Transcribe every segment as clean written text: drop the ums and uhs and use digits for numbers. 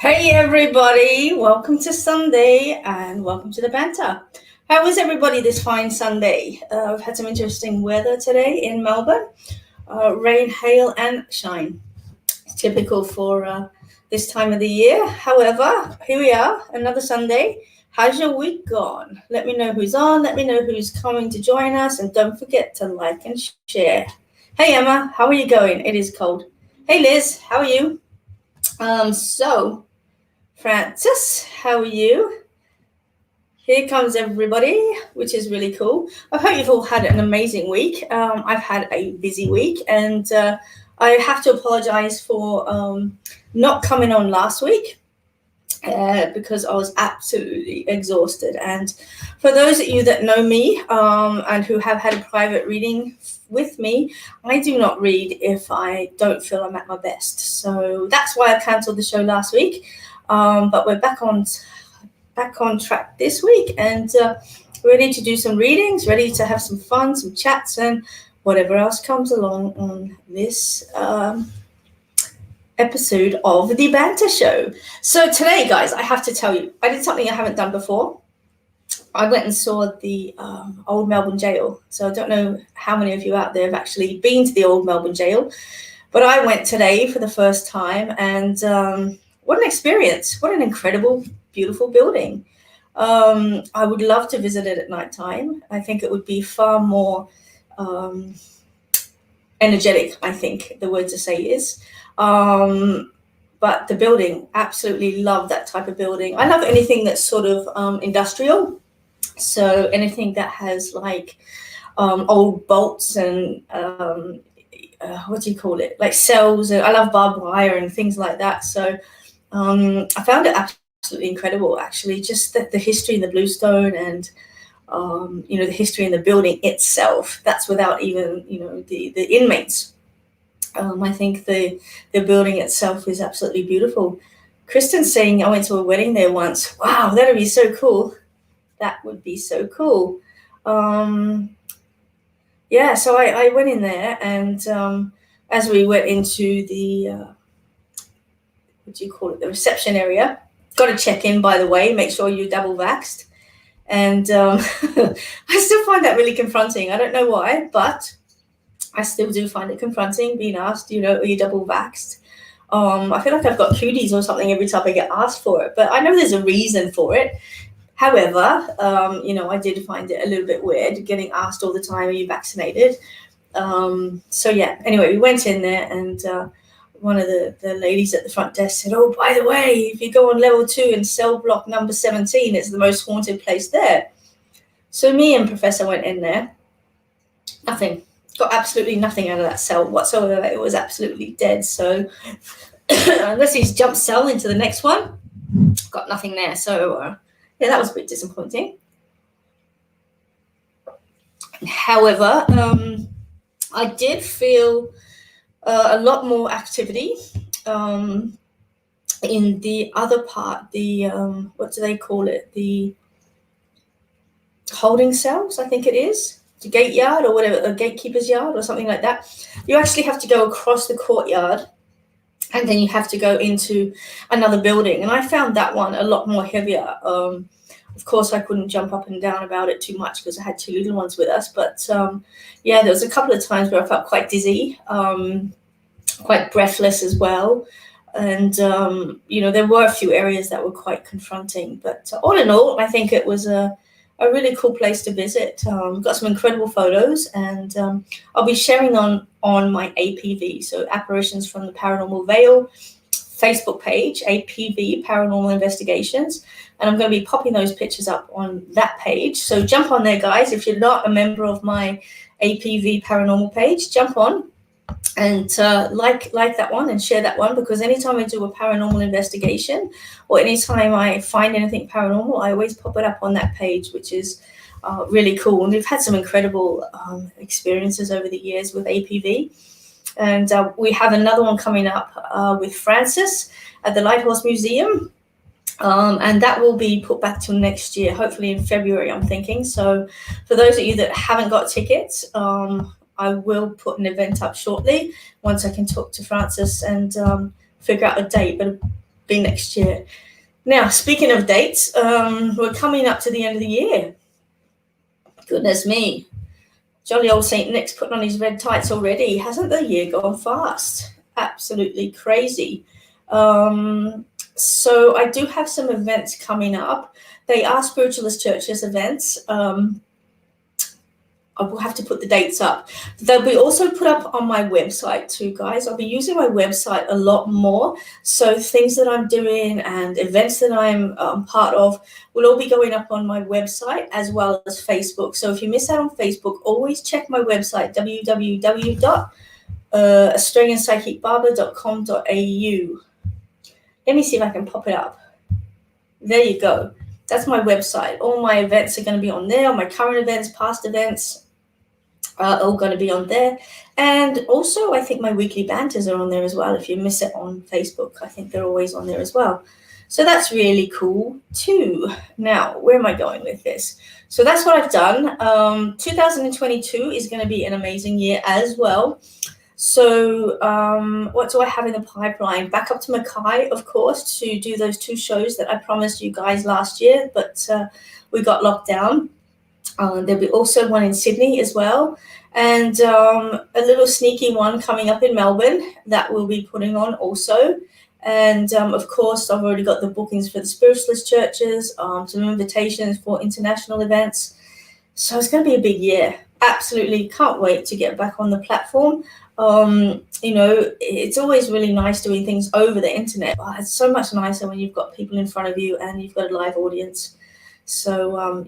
Hey everybody, welcome to Sunday and welcome to the banter. How was everybody this fine Sunday? We've had some interesting weather today in Melbourne. Rain, hail and shine. It's typical for this time of the year. However, here we are, another Sunday. How's your week gone? Let me know who's on, let me know who's coming to join us, and don't forget to like and share. Hey Emma, how are you going? It is cold. Hey Liz, how are you? Francis, how are you? Here comes everybody, which is really cool. I hope you've all had an amazing week. I've had a busy week, and I have to apologize for not coming on last week because I was absolutely exhausted. And for those of you that know me and who have had a private reading with me, I do not read if I don't feel I'm at my best. So that's why I cancelled the show last week. But we're back on track this week and ready to do some readings, ready to have some fun, some chats, and whatever else comes along on this episode of the Banter Show. So today, guys, I have to tell you, I did something I haven't done before. I went and saw the old Melbourne jail. So I don't know how many of you out there have actually been to the old Melbourne jail, but I went today for the first time, and what an experience. What an incredible, beautiful building. I would love to visit it at nighttime. I think it would be far more energetic, I think the word to say is. But the building, absolutely love that type of building. I love anything that's sort of industrial. So anything that has like old bolts and what do you call it? Like cells. I love barbed wire and things like that. So I found it absolutely incredible, actually, just the history in the bluestone and, the history in the building itself. That's without even, the inmates. I think the building itself is absolutely beautiful. Kristen's saying I went to a wedding there once. Wow, that would be so cool. That would be so cool. So I went in there, and as we went into the the reception area. Got to check in, by the way, make sure you're double vaxxed. And I still find that really confronting. I don't know why, but I still do find it confronting being asked, are you double vaxxed? I feel like I've got cooties or something every time I get asked for it, but I know there's a reason for it. However, I did find it a little bit weird getting asked all the time, are you vaccinated? Anyway, we went in there, and one of the ladies at the front desk said, oh, by the way, if you go on level 2 in cell block number 17, it's the most haunted place there. So me and Professor went in there. Nothing. Got absolutely nothing out of that cell whatsoever. It was absolutely dead. So unless he's jumped cell into the next one, got nothing there. So that was a bit disappointing. However, I did feel a lot more activity in the other part, the what do they call it? The holding cells, I think it is, the gate yard or whatever, the gatekeeper's yard or something like that. You actually have to go across the courtyard, and then you have to go into another building. And I found that one a lot more heavier. Of course, I couldn't jump up and down about it too much because I had 2 little ones with us. But there was a couple of times where I felt quite dizzy, quite breathless as well. And, there were a few areas that were quite confronting. But all in all, I think it was a really cool place to visit. Got some incredible photos, and I'll be sharing on my APV, so Apparitions from the Paranormal Veil Facebook page, APV Paranormal Investigations, and I'm going to be popping those pictures up on that page. So jump on there, guys. If you're not a member of my APV Paranormal page, jump on and like that one and share that one, because anytime I do a paranormal investigation or anytime I find anything paranormal, I always pop it up on that page, which is really cool. And we've had some incredible experiences over the years with APV. And we have another one coming up with Francis at the Lighthouse Museum. And that will be put back till next year, hopefully in February, I'm thinking. So for those of you that haven't got tickets, I will put an event up shortly once I can talk to Francis and figure out a date. But be next year. Now, speaking of dates, we're coming up to the end of the year. Goodness me. Jolly old St. Nick's putting on his red tights already. Hasn't the year gone fast? Absolutely crazy. So I do have some events coming up. They are Spiritualist Churches events. I will have to put the dates up. They'll be also put up on my website too, guys. I'll be using my website a lot more. So things that I'm doing and events that I'm part of will all be going up on my website as well as Facebook. So if you miss out on Facebook, always check my website, www.australianpsychicbarber.com.au. Let me see if I can pop it up. There you go. That's my website. All my events are going to be on there. My current events, past events are all going to be on there. And also, I think my weekly banters are on there as well. If you miss it on Facebook, I think they're always on there as well. So that's really cool too. Now, where am I going with this? So that's what I've done. 2022 is going to be an amazing year as well. So what do I have in the pipeline? Back up to Mackay, of course, to do those 2 shows that I promised you guys last year, but we got locked down. There'll be also one in Sydney as well, and a little sneaky one coming up in Melbourne that we'll be putting on also. And of course, I've already got the bookings for the Spiritualist Churches, some invitations for international events. So it's going to be a big year. Absolutely can't wait to get back on the platform. It's always really nice doing things over the internet. It's so much nicer when you've got people in front of you and you've got a live audience. So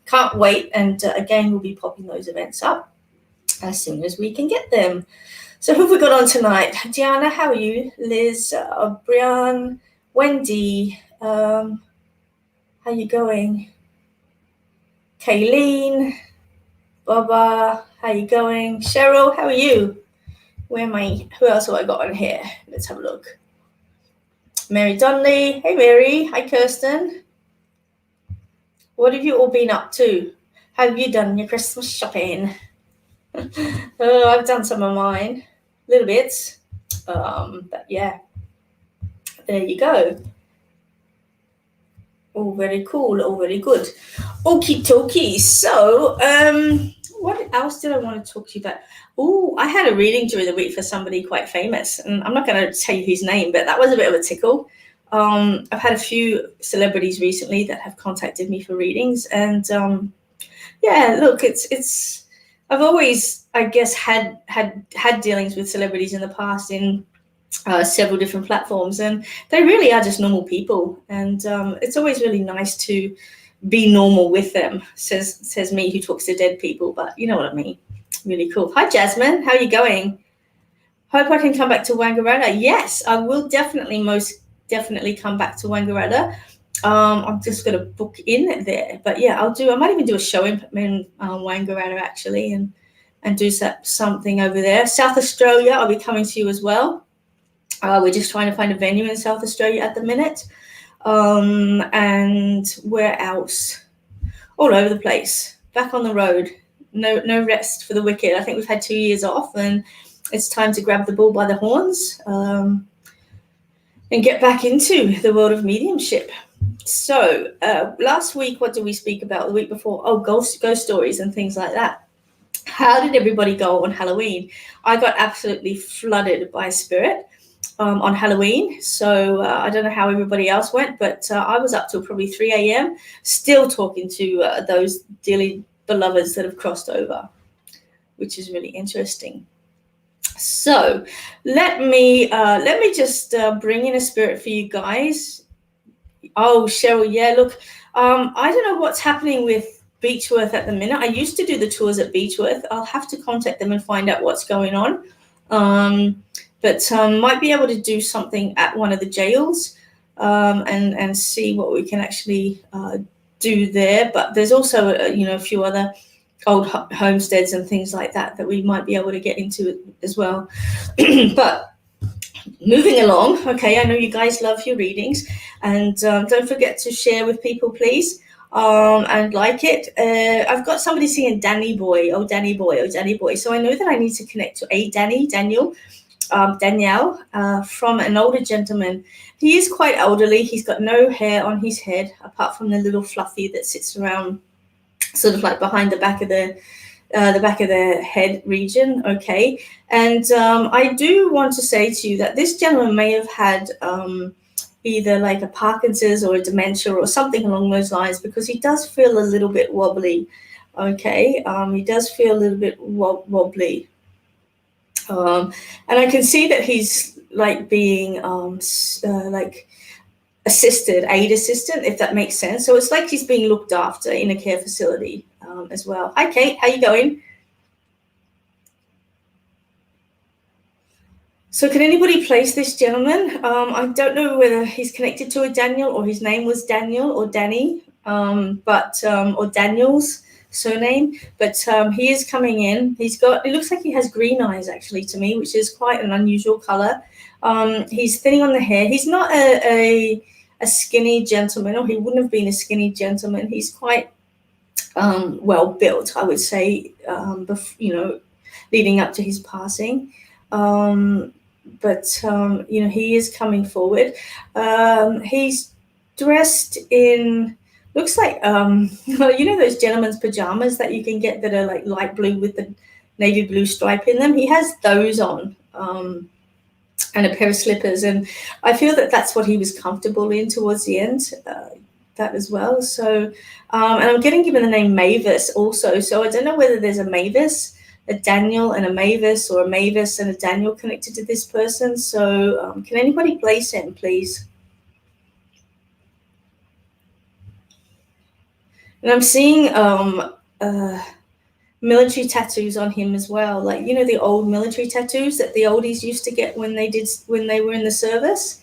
can't wait. And again, we'll be popping those events up as soon as we can get them. So who have we got on tonight? Diana, how are you? Liz, Brian, Wendy, how you going? Kayleen, Baba, how you going? Cheryl, how are you? Who else have I got on here? Let's have a look. Mary Donnelly. Hey, Mary. Hi, Kirsten. What have you all been up to? Have you done your Christmas shopping? I've done some of mine. Little bits. But yeah. There you go. All very cool. All very good. Okie dokie. So, what else did I want to talk to you about? Oh, I had a reading during the week for somebody quite famous, and I'm not going to tell you his name, but that was a bit of a tickle. I've had a few celebrities recently that have contacted me for readings, and look, it's. I've always, I guess, had dealings with celebrities in the past in several different platforms, and they really are just normal people, and it's always really nice to be normal with them. Says me who talks to dead people, but you know what I mean. Really cool. Hi, Jasmine. How are you going? Hope I can come back to Wangaratta. Yes, I will most definitely come back to Wangaratta. I'm just going to book in there. But yeah, I might even do a show in Wangaratta actually and do something over there. South Australia, I'll be coming to you as well. We're just trying to find a venue in South Australia at the minute. And where else? All over the place. Back on the road. No rest for the wicked. I think we've had 2 years off, and it's time to grab the bull by the horns and get back into the world of mediumship. So last week, what did we speak about? The week before? Oh, ghost stories and things like that. How did everybody go on Halloween? I got absolutely flooded by spirit on Halloween. So I don't know how everybody else went, but I was up till probably 3 a.m. still talking to those dearly beloveds that have crossed over, which is really interesting. So let me just bring in a spirit for you guys. Oh, Cheryl, yeah, look, I don't know what's happening with Beechworth at the minute. I used to do the tours at Beechworth. I'll have to contact them and find out what's going on. But might be able to do something at one of the jails and see what we can actually do there. But there's also a few other old homesteads and things like that we might be able to get into as well. But moving along, okay, I know you guys love your readings, and don't forget to share with people, please, and like it. I've got somebody singing Danny Boy, oh Danny Boy, oh Danny Boy. So I know that I need to connect to Daniel. Danielle, from an older gentleman. He is quite elderly. He's got no hair on his head apart from the little fluffy that sits around, sort of like behind the back of the head region. Okay, and I do want to say to you that this gentleman may have had either like a Parkinson's or a dementia or something along those lines, because he does feel a little bit wobbly. Okay, he does feel a little bit wobbly. And I can see that he's like being like aid assistant, if that makes sense. So it's like he's being looked after in a care facility as well. Hi, Kate. How you going? So can anybody place this gentleman? I don't know whether he's connected to a Daniel or his name was Daniel or Danny, or Daniel's surname, but he is coming in. It looks like he has green eyes actually to me, which is quite an unusual color. He's thinning on the hair. He's not a skinny gentleman, or he wouldn't have been a skinny gentleman. He's quite well built, I would say, leading up to his passing. But he is coming forward. He's dressed in, looks like those gentlemen's pajamas that you can get that are like light blue with the navy blue stripe in them. He has those on, and a pair of slippers, and I feel that that's what he was comfortable in towards the end, that as well. So and I'm getting given the name Mavis also, so I don't know whether there's a Mavis, a Daniel and a Mavis, or a Mavis and a Daniel connected to this person. So can anybody place him, please? And I'm seeing military tattoos on him as well, like the old military tattoos that the oldies used to get when they were in the service.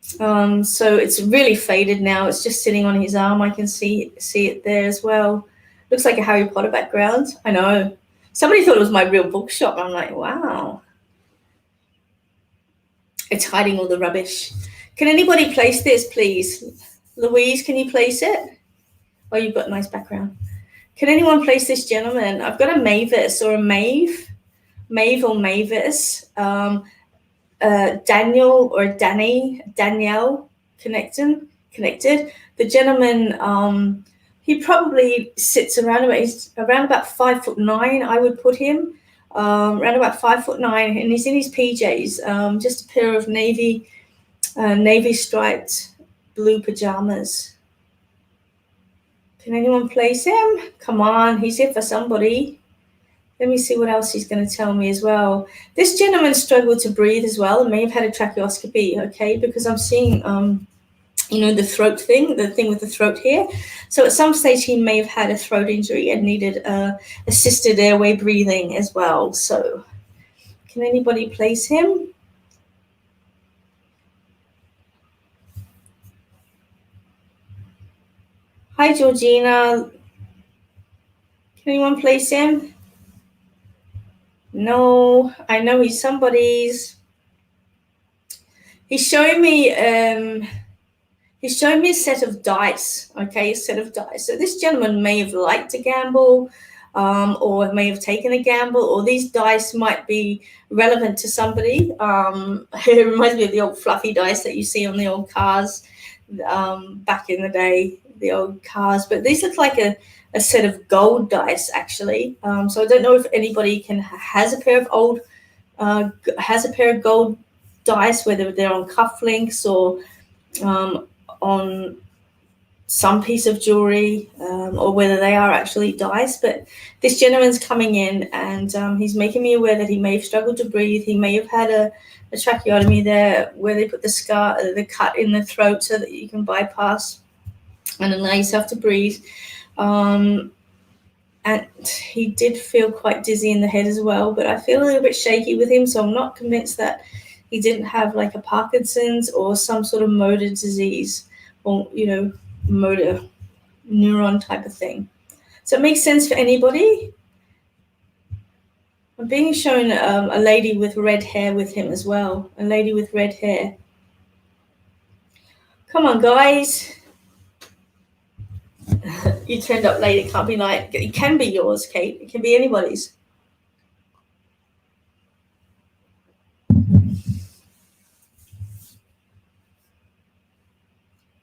So it's really faded now. It's just sitting on his arm. I can see it there as well. Looks like a Harry Potter background. I know. Somebody thought it was my real bookshop. I'm like, wow. It's hiding all the rubbish. Can anybody place this, please? Louise, can you place it? Oh, you've got a nice background. Can anyone place this gentleman? I've got a Mavis or a Maeve or Mavis, Daniel or Danielle connected. The gentleman, he probably sits around about 5'9", I would put him, around about 5'9", and he's in his PJs, just a pair of navy striped blue pajamas. Can anyone place him? Come on, he's here for somebody. Let me see what else he's going to tell me as well. This gentleman struggled to breathe as well and may have had a tracheoscopy, okay, because I'm seeing, the throat thing, the thing with the throat here. So at some stage he may have had a throat injury and needed assisted airway breathing as well. So can anybody place him? Hi, Georgina. Can anyone place him? No, I know he's somebody's. He's showing me a set of dice, okay, a set of dice. So this gentleman may have liked to gamble, or may have taken a gamble, or these dice might be relevant to somebody. It reminds me of the old fluffy dice that you see on the old cars back in the day, the old cars. But these look like a set of gold dice, actually. So I don't know if anybody has a pair of gold dice, whether they're on cufflinks or on some piece of jewelry, or whether they are actually dice. But this gentleman's coming in, and he's making me aware that he may have struggled to breathe. He may have had a tracheotomy there, where they put the cut in the throat so that you can bypass and allow yourself to breathe. And he did feel quite dizzy in the head as well, but I feel a little bit shaky with him, so I'm not convinced that he didn't have like a Parkinson's or some sort of motor disease, or motor neuron type of thing. So it makes sense for anybody. I'm being shown a lady with red hair with him as well. A lady with red hair. Come on, guys. You turned up late. It can't be like, it can be yours, Kate. It can be anybody's.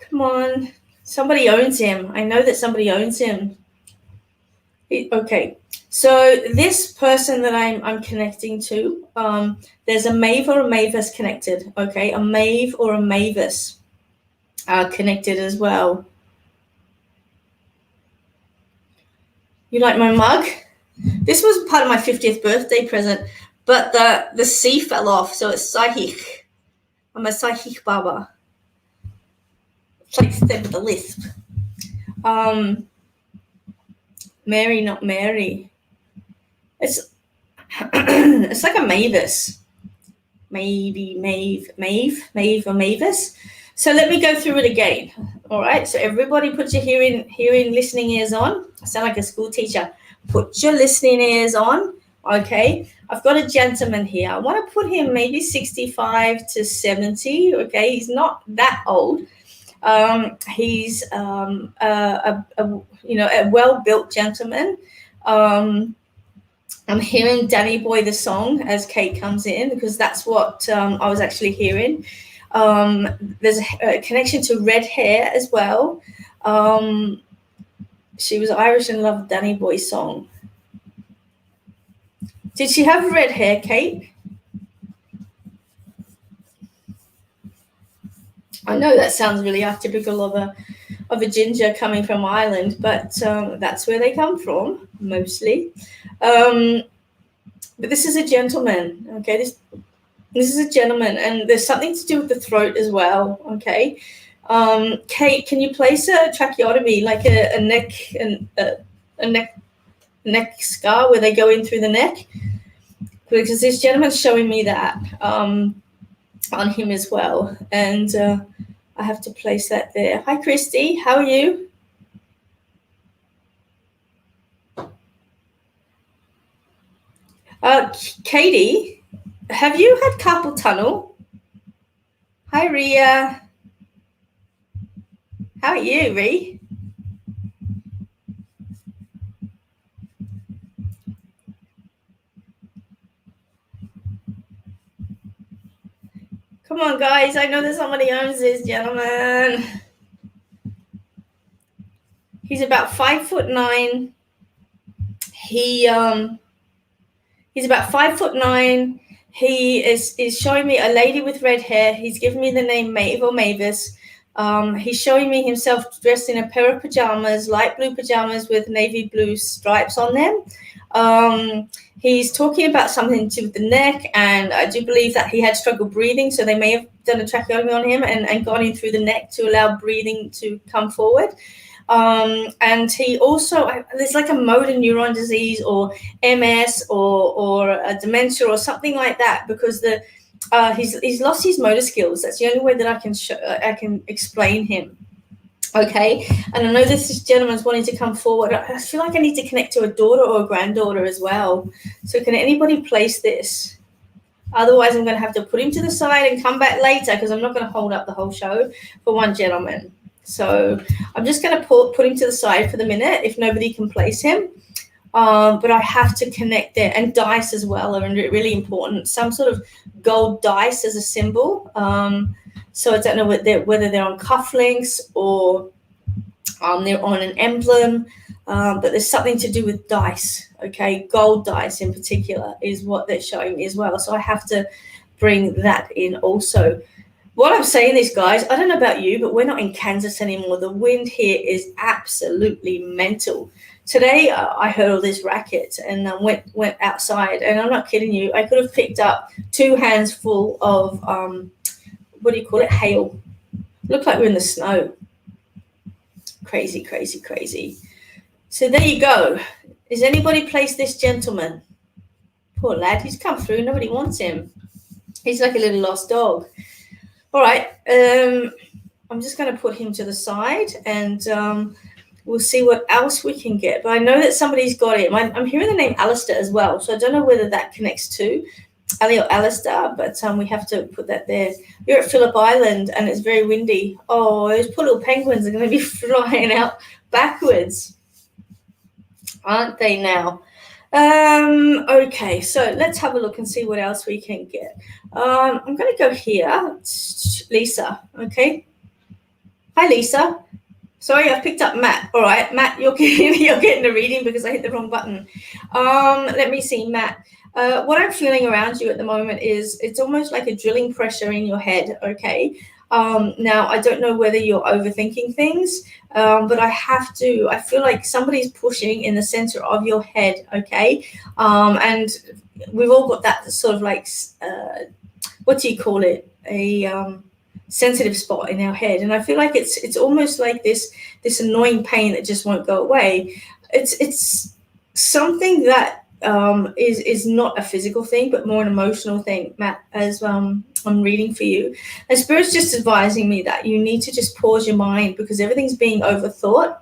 Come on. Somebody owns him. I know that somebody owns him. Okay. So this person that I'm connecting to, there's a Mave or a Mavis connected. Okay. A Mave or a Mavis are connected as well. You like my mug? This was part of my 50th birthday present, but the C fell off, so it's Sahih. I'm a Sahih Baba. Like said with a lisp. Mary, not Mary. It's it's like a Mavis. Maybe Mave or Mavis. So let me go through it again. All right. So everybody put your hearing listening ears on. I sound like a school teacher. Put your listening ears on. Okay. I've got a gentleman here. I want to put him maybe 65 to 70. Okay. He's not that old. He's a well-built gentleman. I'm hearing Danny Boy the song as Kate comes in, because that's what I was actually hearing. There's a connection to red hair as well. She was Irish and loved Danny Boy's song. Did she have red hair, Kate? I know that sounds really atypical of a ginger coming from Ireland, but that's where they come from mostly. But this is a gentleman, okay? This is a gentleman, and there's something to do with the throat as well, okay? Kate, can you place a tracheotomy, like a neck scar where they go in through the neck? Because this gentleman's showing me that on him as well, and I have to place that there. Hi, Christy. How are you? Katie, have you had carpal tunnel? Hi, Ria. How are you, Ree? Come on, guys. I know that somebody owns this gentleman. He's about 5'9". He's about 5'9". He is showing me a lady with red hair. He's given me the name Maeve or Mavis. He's showing me himself dressed in a pair of pajamas, light blue pajamas with navy blue stripes on them. He's talking about something to do with the neck, and I do believe that he had struggle breathing, so they may have done a tracheotomy on him and gone in through the neck to allow breathing to come forward. And he also, there's like a motor neuron disease or MS or a dementia or something like that, because he's lost his motor skills. That's the only way that I can explain him. Okay, and I know this gentleman's wanting to come forward. I feel like I need to connect to a daughter or a granddaughter as well. So can anybody place this? Otherwise, I'm going to have to put him to the side and come back later, because I'm not going to hold up the whole show for one gentleman. So I'm just going to put him to the side for the minute if nobody can place him. But I have to connect there. And dice as well are really important. Some sort of gold dice as a symbol. So I don't know whether they're on cufflinks or they're on an emblem. But there's something to do with dice. Okay, gold dice in particular is what they're showing me as well. So I have to bring that in also. What I'm saying is, guys, I don't know about you, but we're not in Kansas anymore. The wind here is absolutely mental. Today, I heard all this racket and went outside, and I'm not kidding you. I could have picked up 2 hands full of, what do you call it, hail. Looked like we're in the snow. Crazy, crazy, crazy. So there you go. Has anybody placed this gentleman? Poor lad, he's come through. Nobody wants him. He's like a little lost dog. All right, I'm just going to put him to the side, and we'll see what else we can get. But I know that somebody's got him. I'm hearing the name Alistair as well, so I don't know whether that connects to Ali or Alistair, but we have to put that there. You're at Phillip Island, and it's very windy. Oh, those poor little penguins are going to be flying out backwards, aren't they now? Okay, so let's have a look and see what else we can get. I'm going to go here, Lisa. Okay. Hi, Lisa. Sorry, I've picked up Matt. All right, Matt, you're getting the reading because I hit the wrong button. Let me see, Matt. What I'm feeling around you at the moment is it's almost like a drilling pressure in your head, okay? Now, I don't know whether you're overthinking things, but I feel like somebody's pushing in the center of your head, okay? And we've all got that sort of like, what do you call it? A sensitive spot in our head. And I feel like it's almost like this annoying pain that just won't go away. It's something that is not a physical thing, but more an emotional thing, Matt, as I'm reading for you. And Spirit's just advising me that you need to just pause your mind because everything's being overthought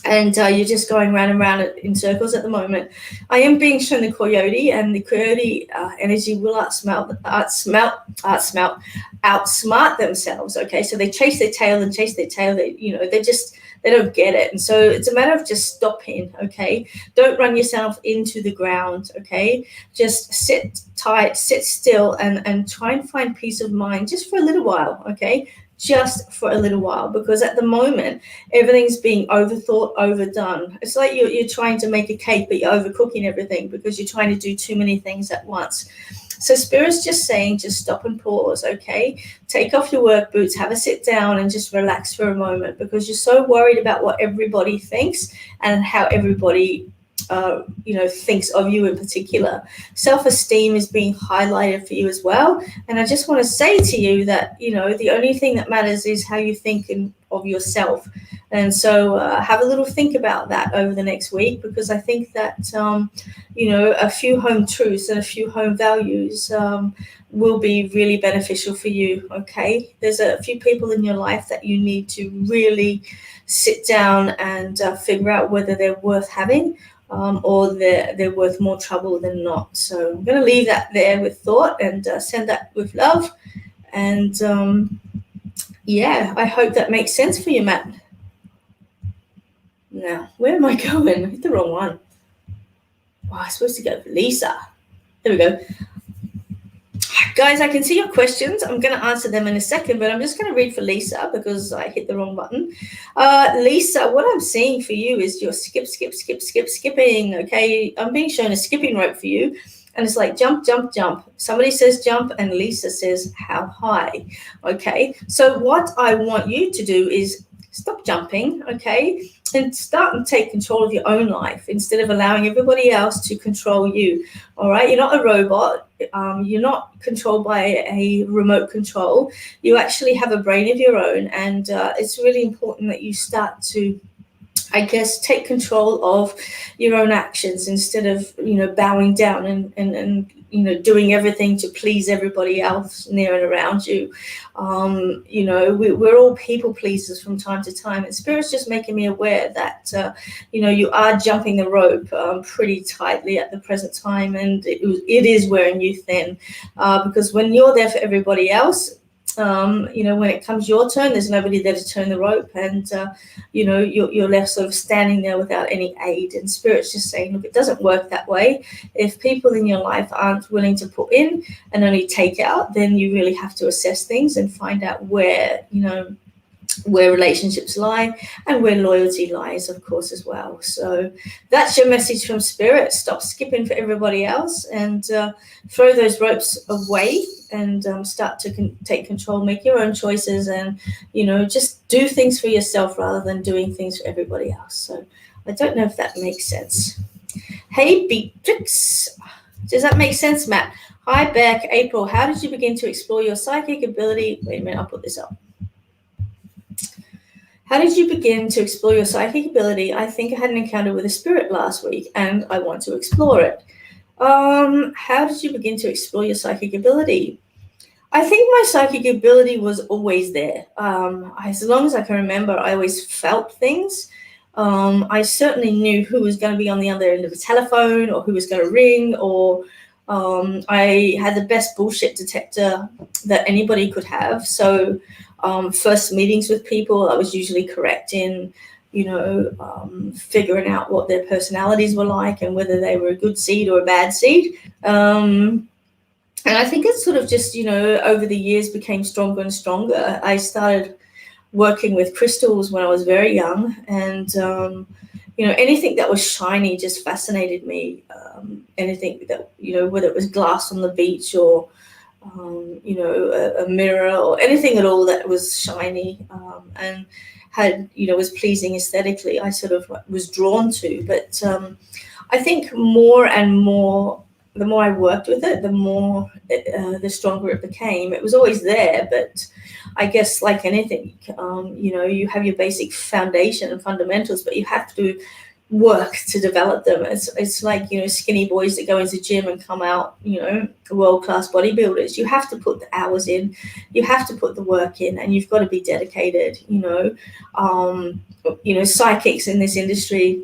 and you're just going round and round in circles at the moment. I am being shown the coyote, and the coyote energy will outsmart themselves. Okay, so they chase their tail and chase their tail. They don't get it, and so it's a matter of just stopping. Okay, don't run yourself into the ground. Okay, just sit tight, sit still, and try and find peace of mind just for a little while. Okay. Just for a little while, because at the moment everything's being overthought, overdone. It's like you're trying to make a cake, but you're overcooking everything because you're trying to do too many things at once. So Spirit's just saying, just stop and pause, okay? Take off your work boots, have a sit down and just relax for a moment because you're so worried about what everybody thinks and how everybody thinks of you in particular. Self-esteem is being highlighted for you as well. And I just want to say to you that, the only thing that matters is how you think of yourself. And so have a little think about that over the next week, because I think that, a few home truths and a few home values will be really beneficial for you, okay? There's a few people in your life that you need to really sit down and figure out whether they're worth having, or they're worth more trouble than not. So I'm going to leave that there with thought and send that with love. And I hope that makes sense for you, Matt. Now, where am I going? I hit the wrong one. Oh, I'm supposed to go for Lisa. There we go. Guys, I can see your questions. I'm going to answer them in a second, but I'm just going to read for Lisa because I hit the wrong button. Lisa, what I'm seeing for you is you're skipping, okay? I'm being shown a skipping rope for you, and it's like jump, jump, jump. Somebody says jump, and Lisa says how high, okay? So what I want you to do is stop jumping, okay? And start and take control of your own life instead of allowing everybody else to control you, all right? You're not a robot. You're not controlled by a remote control. You actually have a brain of your own, and it's really important that you start to, I guess, take control of your own actions instead of, bowing down and doing everything to please everybody else near and around you. We're all people pleasers from time to time, and Spirit's just making me aware that, you are jumping the rope pretty tightly at the present time, and it is wearing you thin, because when you're there for everybody else, when it comes your turn, there's nobody there to turn the rope, and you're left sort of standing there without any aid. And Spirit's just saying, look, it doesn't work that way. If people in your life aren't willing to put in and only take out, then you really have to assess things and find out where relationships lie and where loyalty lies, of course, as well. So that's your message from Spirit. Stop skipping for everybody else and throw those ropes away and start to take control, make your own choices, and, just do things for yourself rather than doing things for everybody else. So I don't know if that makes sense. Hey, Beatrix. Does that make sense, Matt? Hi, Beck. April, how did you begin to explore your psychic ability? Wait a minute, I'll put this up. How did you begin to explore your psychic ability? I think I had an encounter with a spirit last week and I want to explore it. How did you begin to explore your psychic ability? I think my psychic ability was always there. As long as I can remember, I always felt things. I certainly knew who was going to be on the other end of the telephone or who was going to ring, or I had the best bullshit detector that anybody could have. So first meetings with people, I was usually correct in, figuring out what their personalities were like and whether they were a good seed or a bad seed. And I think it sort of just, over the years became stronger and stronger. I started working with crystals when I was very young, and anything that was shiny just fascinated me. Anything that, whether it was glass on the beach or a mirror or anything at all that was shiny, and had, was pleasing aesthetically, I sort of was drawn to. But I think more and more, the more I worked with it, the stronger it became. It was always there, but I guess like anything, you have your basic foundation and fundamentals, but you have to work to develop them. It's like, skinny boys that go into the gym and come out, world-class bodybuilders. You have to put the hours in, you have to put the work in, and you've got to be dedicated. Psychics in this industry,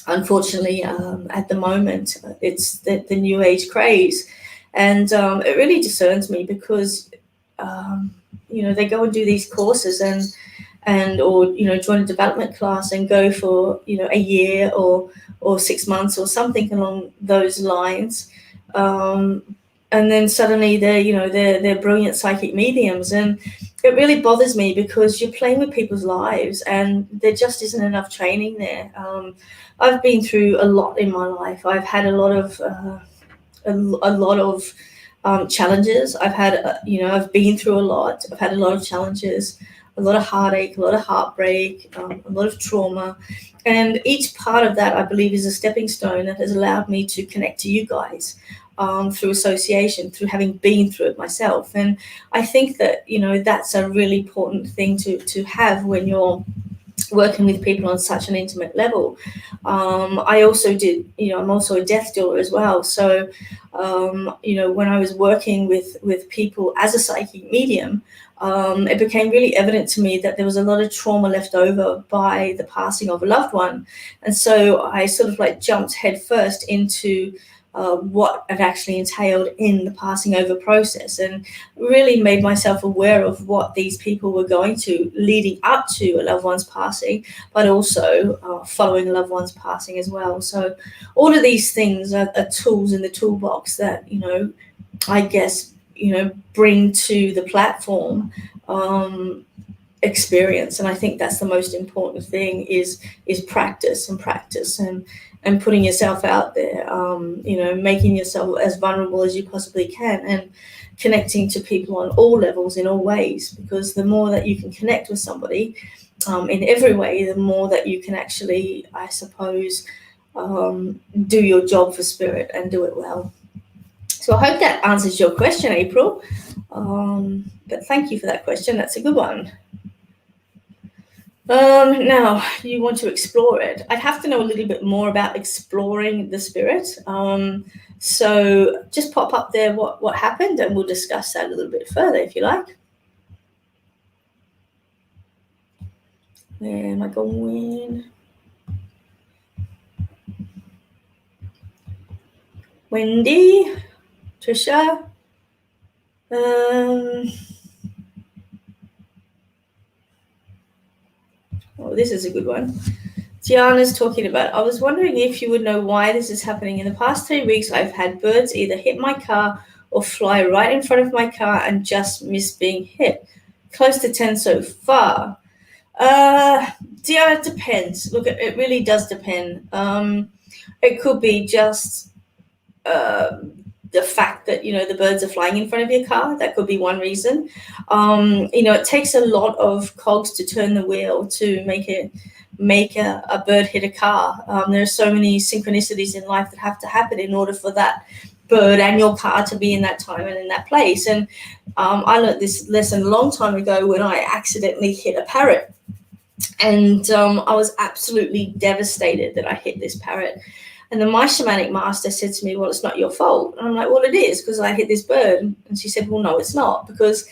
unfortunately, at the moment, it's the new age craze, and it really discerns me because they go and do these courses or join a development class and go for a year or 6 months or something along those lines, and then suddenly they're brilliant psychic mediums. And it really bothers me because you're playing with people's lives and there just isn't enough training there. I've been through a lot in my life. I've had a lot of challenges. I've been through a lot. I've had a lot of challenges, a lot of heartache, a lot of heartbreak, a lot of trauma. And each part of that, I believe, is a stepping stone that has allowed me to connect to you guys through association, through having been through it myself. And I think that, that's a really important thing to have when you're working with people on such an intimate level. I also did, I'm also a death doula as well. So, when I was working with people as a psychic medium, it became really evident to me that there was a lot of trauma left over by the passing of a loved one. And so I sort of like jumped headfirst into what it actually entailed in the passing over process, and really made myself aware of what these people were going to leading up to a loved one's passing, but also following a loved one's passing as well. So all of these things are tools in the toolbox that, I guess, bring to the platform experience. And I think that's the most important thing is practice and putting yourself out there, making yourself as vulnerable as you possibly can, and connecting to people on all levels in all ways, because the more that you can connect with somebody in every way, the more that you can actually, I suppose, do your job for spirit and do it well. So I hope that answers your question, April. But thank you for that question. That's a good one. Now, you want to explore it. I'd have to know a little bit more about exploring the spirit. So just pop up there what happened, and we'll discuss that a little bit further if you like. Where am I going? Wendy, Trisha. Oh, this is a good one. Tiana's talking about, I was wondering if you would know why this is happening. In the past 3 weeks, I've had birds either hit my car or fly right in front of my car and just miss being hit. Close to 10 so far. Tiana, it depends. Look, it really does depend. It could be just the fact that, the birds are flying in front of your car. That could be one reason. It takes a lot of cogs to turn the wheel to make a bird hit a car. There are so many synchronicities in life that have to happen in order for that bird and your car to be in that time and in that place. And I learned this lesson a long time ago when I accidentally hit a parrot. And I was absolutely devastated that I hit this parrot. And then my shamanic master said to me, well, it's not your fault. And I'm like, well, it is, because I hit this bird. And she said, well, no, it's not, because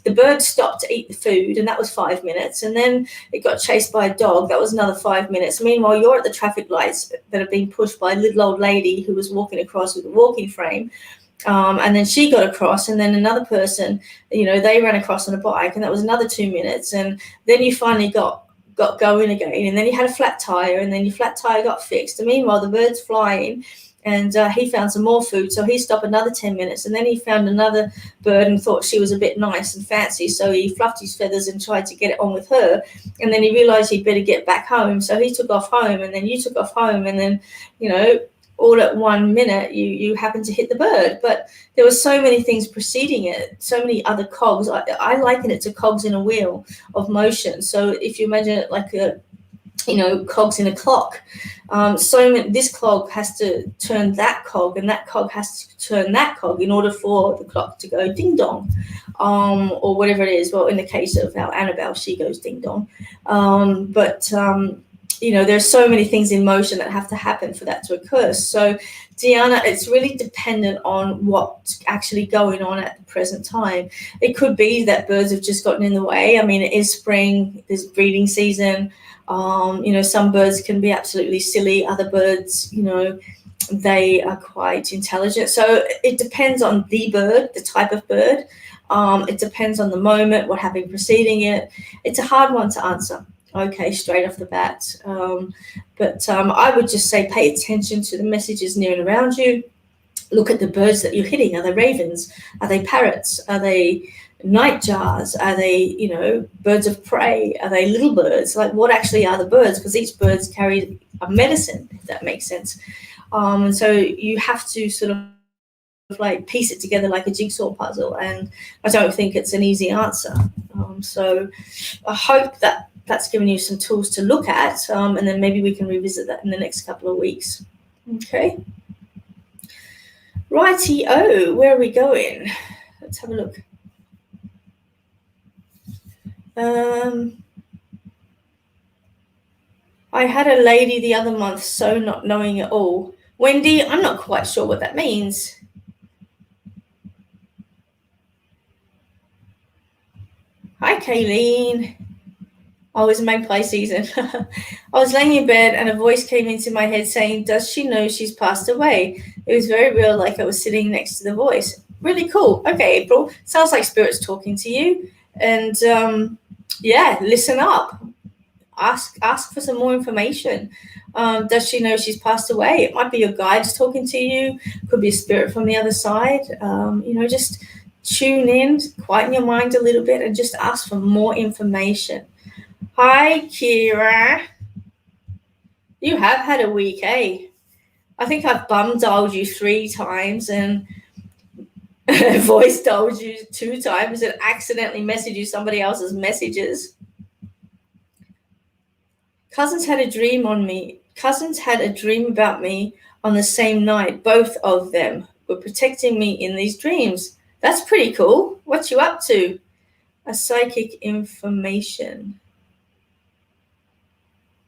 the bird stopped to eat the food, and that was 5 minutes. And then it got chased by a dog. That was another 5 minutes. Meanwhile, you're at the traffic lights that are being pushed by a little old lady who was walking across with a walking frame. And then she got across, and then another person, they ran across on a bike, and that was another 2 minutes. And then you finally got going again, and then you had a flat tire, and then your flat tire got fixed. And meanwhile, the bird's flying, And he found some more food, so he stopped another 10 minutes, and then he found another bird and thought she was a bit nice and fancy, so he fluffed his feathers and tried to get it on with her, and then he realized he'd better get back home, so he took off home, and then you took off home, and then, you know, all at 1 minute you happened to hit the bird. But there were so many things preceding it, so many other cogs. I liken it to cogs in a wheel of motion. So if you imagine it like a, you know, cogs in a clock. This cog has to turn that cog, and that cog has to turn that cog in order for the clock to go ding dong, or whatever it is. Well, in the case of our Annabelle, she goes ding dong. You know, there's so many things in motion that have to happen for that to occur. So, Deanna, it's really dependent on what's actually going on at the present time. It could be that birds have just gotten in the way. I mean, it is spring, there's breeding season. You know, some birds can be absolutely silly. Other birds, you know, they are quite intelligent. So it depends on the bird, the type of bird. It depends on the moment, what happened preceding it. It's a hard one to answer, okay, straight off the bat. I would just say pay attention to the messages near and around you. Look at the birds that you're hitting. Are they ravens? Are they parrots? Are they nightjars? Are they, you know, birds of prey? Are they little birds? Like, what actually are the birds? Because each bird's carry a medicine, if that makes sense. And so you have to sort of like piece it together like a jigsaw puzzle, and I don't think it's an easy answer. So I hope that that's given you some tools to look at, and then maybe we can revisit that in the next couple of weeks. Okay. Righty-o, where are we going? Let's have a look. I had a lady the other month, so not knowing it all. Wendy, I'm not quite sure what that means. Hi, Kayleen. Oh, it's magpie season. I was laying in bed and a voice came into my head saying, does she know she's passed away? It was very real, like I was sitting next to the voice. Really cool. Okay, April. Sounds like Spirit's talking to you. And yeah, listen up. Ask for some more information. Does she know she's passed away? It might be your guides talking to you. Could be a spirit from the other side. You know, just tune in, quieten your mind a little bit, and just ask for more information. Hi, Kira. You have had a week, eh? I think I've bum dialed you 3 times and voice dialed you 2 times and accidentally messaged you somebody else's messages. Cousins had a dream about me on the same night. Both of them were protecting me in these dreams. That's pretty cool. What you up to? A psychic information.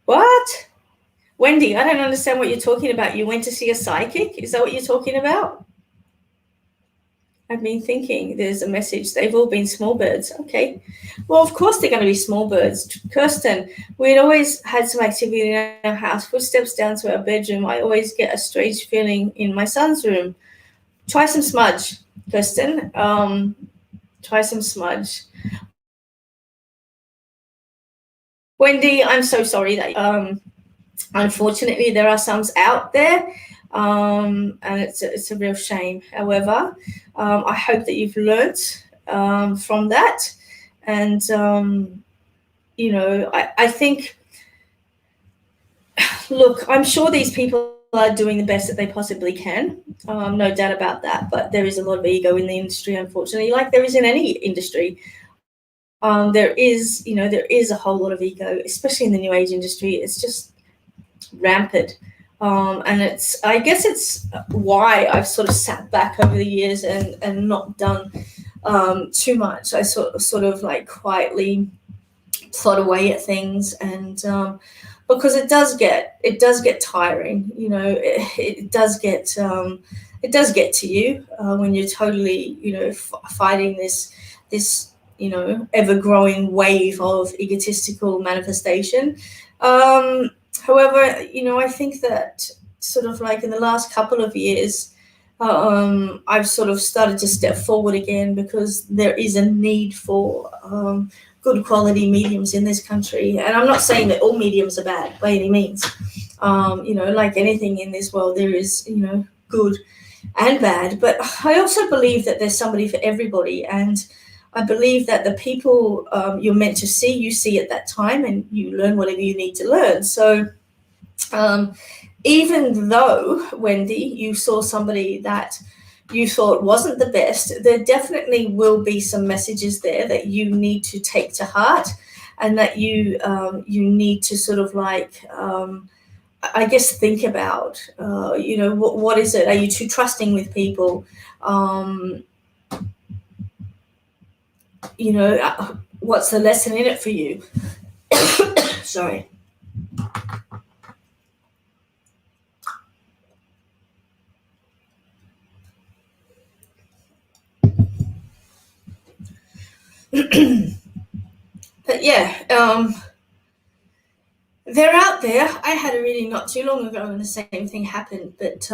What? Wendy, I don't understand what you're talking about. You went to see a psychic? Is that what you're talking about? I've been thinking there's a message. They've all been small birds. Okay. Well, of course they're going to be small birds. Kirsten, we'd always had some activity in our house. Footsteps down to our bedroom. I always get a strange feeling in my son's room. Try some smudge, Kirsten. Try some smudge. Wendy, I'm so sorry that unfortunately there are some out there, and it's a real shame. However, I hope that you've learnt from that, and you know, I think, look, I'm sure these people are doing the best that they possibly can, no doubt about that, but there is a lot of ego in the industry, unfortunately, like there is in any industry. There is a whole lot of ego, especially in the new age industry. It's just rampant. And I guess it's why I've sort of sat back over the years and not done too much. I sort of like quietly plod away at things, and because it does get tiring, you know, it does get to you when you're totally, you know, fighting this you know, ever-growing wave of egotistical manifestation. However, you know, I think that sort of like in the last couple of years, I've sort of started to step forward again, because there is a need for good quality mediums in this country. And I'm not saying that all mediums are bad by any means. Like anything in this world, there is, good and bad. But I also believe that there's somebody for everybody. And I believe that the people you're meant to see, you see at that time, and you learn whatever you need to learn. So even though, Wendy, you saw somebody that you thought wasn't the best, there definitely will be some messages there that you need to take to heart, and that you need to sort of like, I guess, think about, what is it? Are you too trusting with people? What's the lesson in it for you? Sorry. But yeah, they're out there. I had a reading not too long ago and the same thing happened. But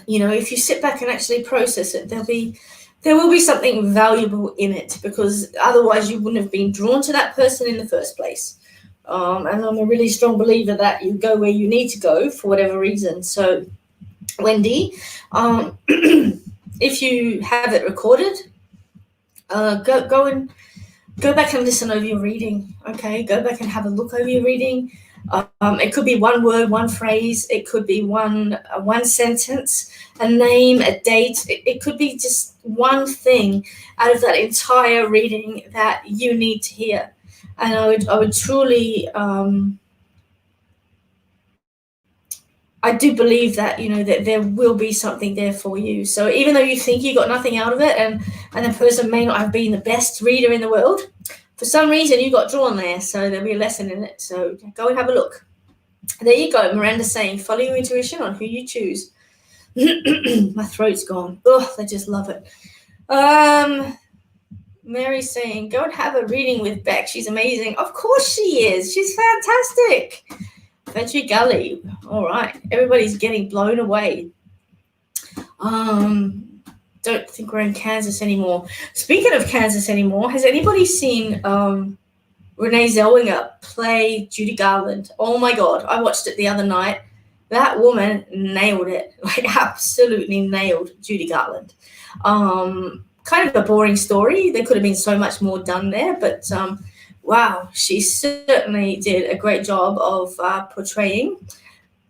if you sit back and actually process it, there will be something valuable in it, because otherwise you wouldn't have been drawn to that person in the first place. And I'm a really strong believer that you go where you need to go for whatever reason. So, Wendy, if you have it recorded, go back and listen over your reading. Okay, go back and have a look over your reading. It could be one word, one phrase. It could be one sentence, a name, a date. It could be just one thing out of that entire reading that you need to hear. And I would truly, I do believe that, that there will be something there for you. So even though you think you got nothing out of it, and the person may not have been the best reader in the world, for some reason you got drawn there, so there'll be a lesson in it. So go and have a look. There you go. Miranda's saying, follow your intuition on who you choose. My throat's gone. Oh, I just love it. Mary's saying, go and have a reading with Beck. She's amazing. Of course she is. She's fantastic. Veggie Gully. All right. Everybody's getting blown away. Don't think we're in Kansas anymore. Speaking of Kansas anymore, has anybody seen Renee Zellweger play Judy Garland? Oh my God. I watched it the other night. That woman nailed it. Like, absolutely nailed Judy Garland. Kind of a boring story. There could have been so much more done there, but wow, she certainly did a great job of portraying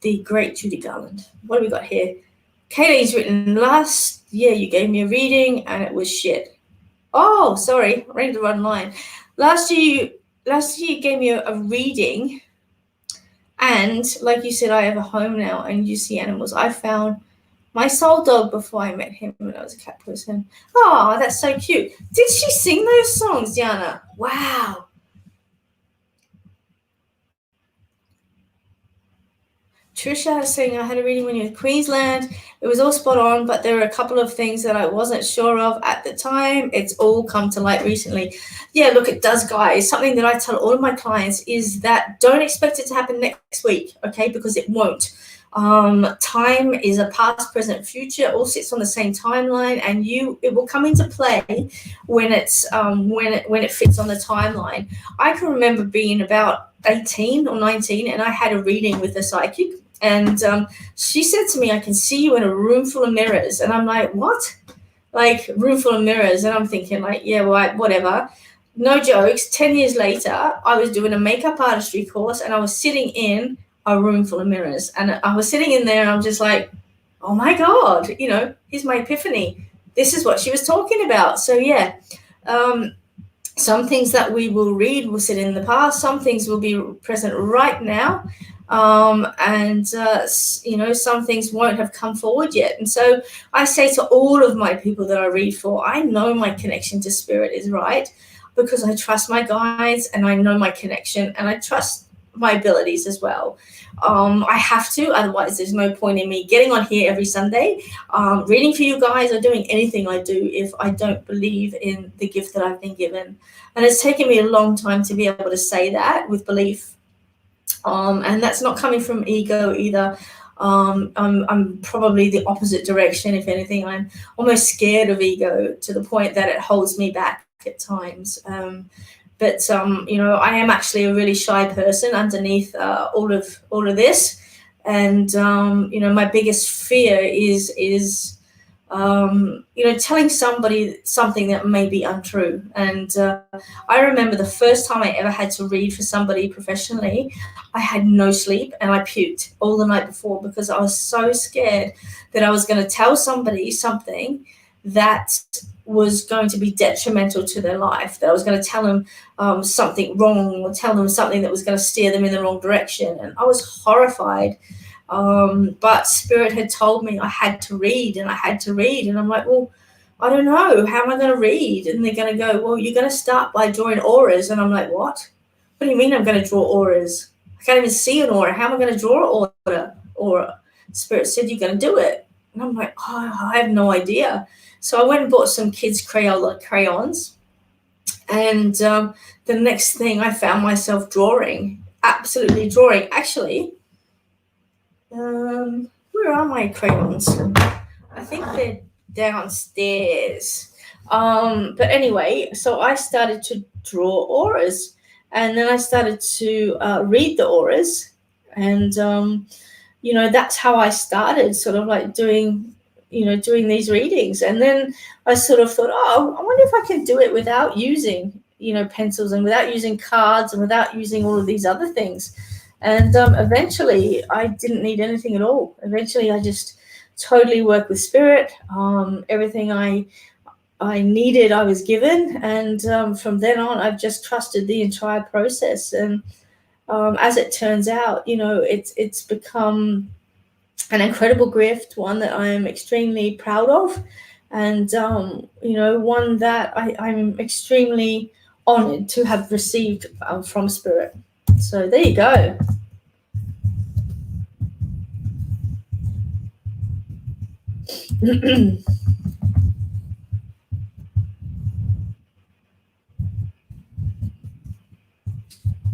the great Judy Garland. What do we got here? Kayleen's written, last year you gave me a reading and it was shit. Oh, sorry, I read the wrong line. Last year you gave me a reading, and like you said, I have a home now and you see animals. I found my soul dog before I met him when I was a cat person. Oh, that's so cute. Did she sing those songs, Diana? Wow. Trisha is saying, I had a reading when you were in Queensland. It was all spot on, but there were a couple of things that I wasn't sure of at the time. It's all come to light recently. Yeah, look, it does, guys. Something that I tell all of my clients is that don't expect it to happen next week, okay, because it won't. Time is a past, present, future. It all sits on the same timeline, and it will come into play when it's when it fits on the timeline. I can remember being about 18 or 19, and I had a reading with a psychic, and she said to me, I can see you in a room full of mirrors. And I'm like, what? Like, room full of mirrors? And I'm thinking, like, yeah, right, whatever. No jokes. 10 years later, I was doing a makeup artistry course, and I was sitting in a room full of mirrors, and I was sitting in there, and I'm just like, oh my God, here's my epiphany. This is what she was talking about. So yeah, some things that we will read will sit in the past. Some things will be present right now. And some things won't have come forward yet. And so I say to all of my people that I read for, I know my connection to spirit is right, because I trust my guides, and I know my connection, and I trust my abilities as well. I have to, otherwise there's no point in me getting on here every Sunday, reading for you guys, or doing anything I do if I don't believe in the gift that I've been given. And it's taken me a long time to be able to say that with belief. And that's not coming from ego either. I'm probably the opposite direction. If anything, I'm almost scared of ego to the point that it holds me back at times. But I am actually a really shy person underneath all of this, and my biggest fear is telling somebody something that may be untrue. And I remember the first time I ever had to read for somebody professionally, I had no sleep and I puked all the night before because I was so scared that I was going to tell somebody something that was going to be detrimental to their life, that I was going to tell them something wrong or tell them something that was going to steer them in the wrong direction. And I was horrified. But Spirit had told me I had to read, and I had to read. And I'm like, well, I don't know. How am I going to read? And they're going to go, well, you're going to start by drawing auras. And I'm like, what? What do you mean I'm going to draw auras? I can't even see an aura. How am I going to draw an aura? Spirit said, you're going to do it. And I'm like, oh, I have no idea. So I went and bought some kids' Crayola crayons. And the next thing I found myself drawing, absolutely drawing. Actually, where are my crayons? I think they're downstairs. But anyway, so I started to draw auras, and then I started to read the auras, and that's how I started, sort of like doing these readings. And then I sort of thought, oh, I wonder if I can do it without using pencils and without using cards and without using all of these other things. And eventually I didn't need anything at all. Eventually I just totally worked with Spirit. Everything I needed, I was given. And from then on, I've just trusted the entire process. And as it turns out, it's become an incredible gift, one that I am extremely proud of. And, one that I'm extremely honored to have received from Spirit. So there you go.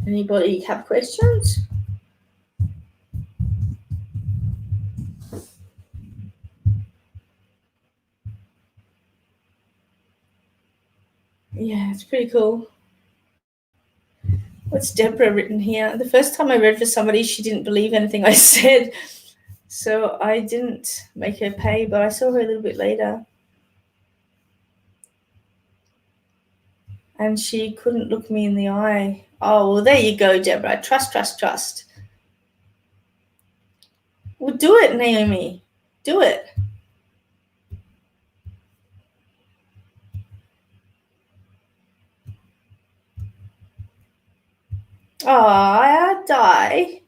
Anybody have questions? Yeah, it's pretty cool. What's Deborah written here? The first time I read for somebody, she didn't believe anything I said. So I didn't make her pay, but I saw her a little bit later. And she couldn't look me in the eye. Oh, well, there you go, Deborah. Trust, trust, trust. Well, do it, Naomi. Do it. Oh, Di.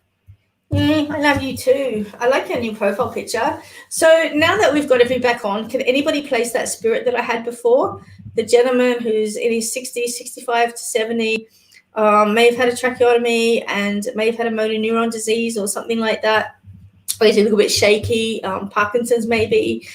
I love you too. I like your new profile picture. So now that we've got everybody back on, can anybody place that spirit that I had before? The gentleman who's in his 60s, 65 to 70, may have had a tracheotomy and may have had a motor neuron disease or something like that. Or he's a little bit shaky, Parkinson's maybe.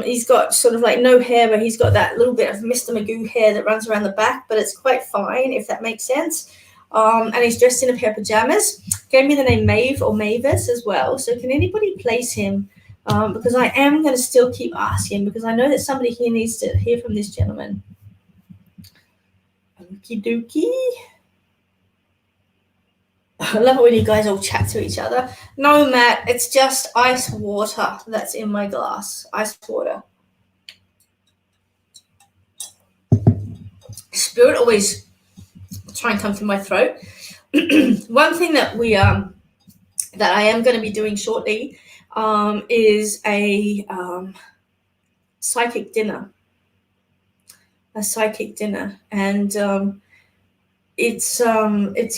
He's got sort of like no hair, but he's got that little bit of Mr. Magoo hair that runs around the back, but it's quite fine, if that makes sense. And he's dressed in a pair of pajamas. Gave me the name Maeve or Mavis as well. So can anybody place him? Because I am going to still keep asking, because I know that somebody here needs to hear from this gentleman. Okie dokie. I love it when you guys all chat to each other. No, Matt, it's just ice water that's in my glass. Ice water. Spirit always try and come through my throat. One thing that that I am going to be doing shortly is a psychic dinner. A psychic dinner, and it's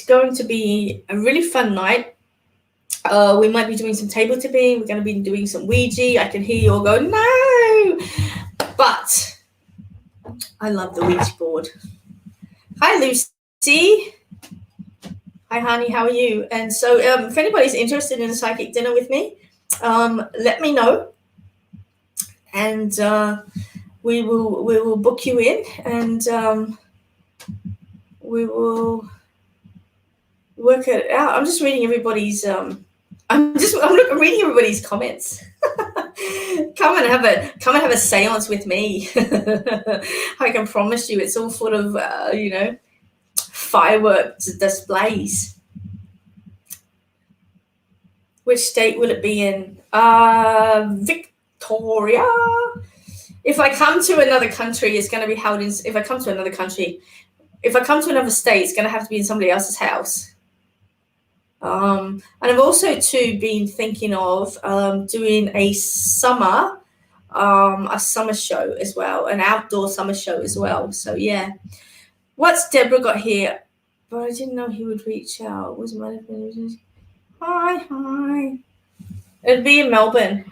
going to be a really fun night. We might be doing some table tipping. We're going to be doing some Ouija. I can hear you all go, no! But I love the Ouija board. Hi, Lucy. Hi, honey. How are you? And so if anybody's interested in a psychic dinner with me, let me know. And we will book you in, and we will work it out. I'm just reading everybody's I'm reading everybody's comments. Come and have a seance with me. I can promise you it's all full of fireworks displays. Which state will it be in? Victoria. If I come to another country, it's going to be held in. If I come to another country, if I come to another state, it's going to have to be in somebody else's house. And I've also too been thinking of doing a summer show as well, an outdoor summer show as well. So yeah, what's Deborah got here? But I didn't know he would reach out. Was my hi. It'd be in Melbourne,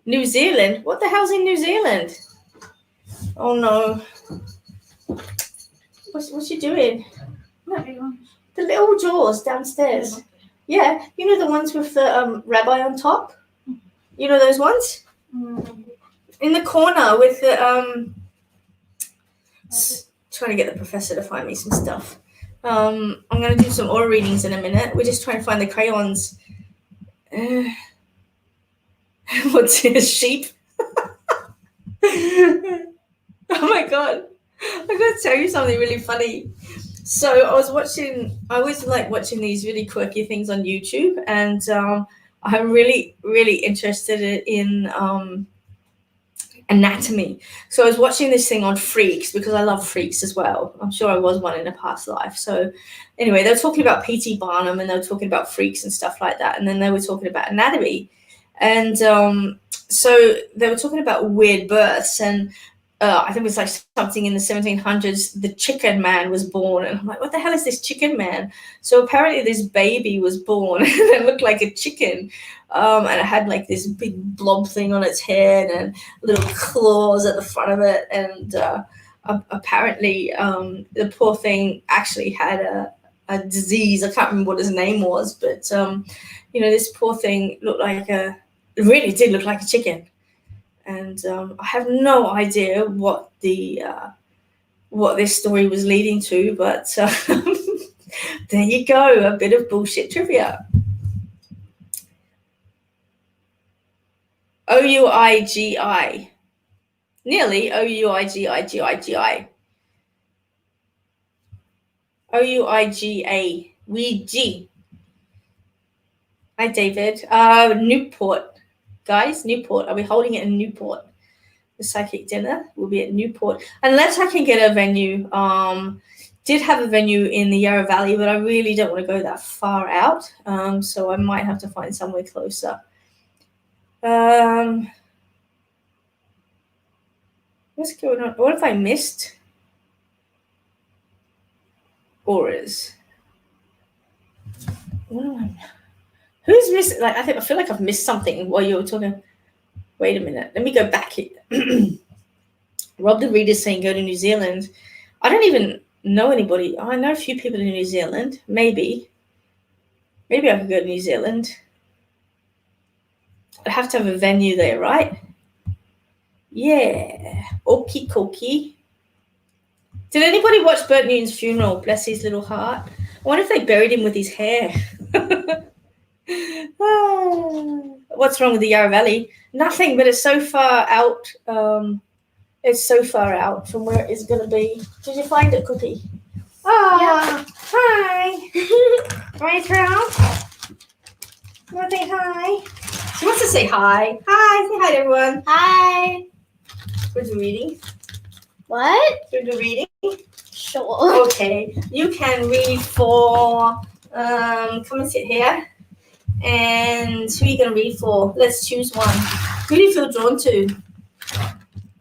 New Zealand. What the hell's in New Zealand? Oh no. What's you doing? The little jaws downstairs. Yeah, you know the ones with the rabbi on top? You know those ones? In the corner with the trying to get the professor to find me some stuff. I'm going to do some aura readings in a minute. We're just trying to find the crayons. What's in a sheep? Oh my god. I got to tell you something really funny. So I always like watching these really quirky things on YouTube, and I'm really, really interested in anatomy. So I was watching this thing on freaks because I love freaks as well. I'm sure I was one in a past life. So anyway, they were talking about P.T. Barnum and they were talking about freaks and stuff like that. And then they were talking about anatomy. And so they were talking about weird births, and I think it was like something in the 1700s, the chicken man was born. And I'm like, what the hell is this chicken man? So apparently this baby was born and it looked like a chicken. And it had like this big blob thing on its head and little claws at the front of it. And apparently the poor thing actually had a disease. I can't remember what his name was, but, this poor thing really did look like a chicken. And I have no idea what this story was leading to, but there you go, a bit of bullshit trivia. O-U-I-G-I. Nearly O-U-I-G-I-G-I-G-I. O-U-I-G-A. Ouija. Hi, David. Newport. Guys, Newport. Are we holding it in Newport? The psychic dinner will be at Newport. Unless I can get a venue. Did have a venue in the Yarra Valley, but I really don't want to go that far out. So I might have to find somewhere closer. What's going on? What have I missed? Auras. Who's missing? I feel like I've missed something while you were talking. Wait a minute. Let me go back here. Rob the Reader's saying go to New Zealand. I don't even know anybody. I know a few people in New Zealand. Maybe I could go to New Zealand. I'd have to have a venue there, right? Yeah. Okie dokie. Did anybody watch Bert Newton's funeral? Bless his little heart. I wonder if they buried him with his hair. What's wrong with the Yarra Valley? Nothing, but it's so far out. It's so far out from where it is going to be. Did you find it, Cookie? Oh, yeah. Hi. Right, Charles? You want to say hi? She wants to say hi. Hi. Say hi to everyone. Hi. We're doing reading. What? We're doing reading. Sure. Okay. You can read for. Come and sit here. And who are you going to read for? Let's choose one. Who do you feel drawn to?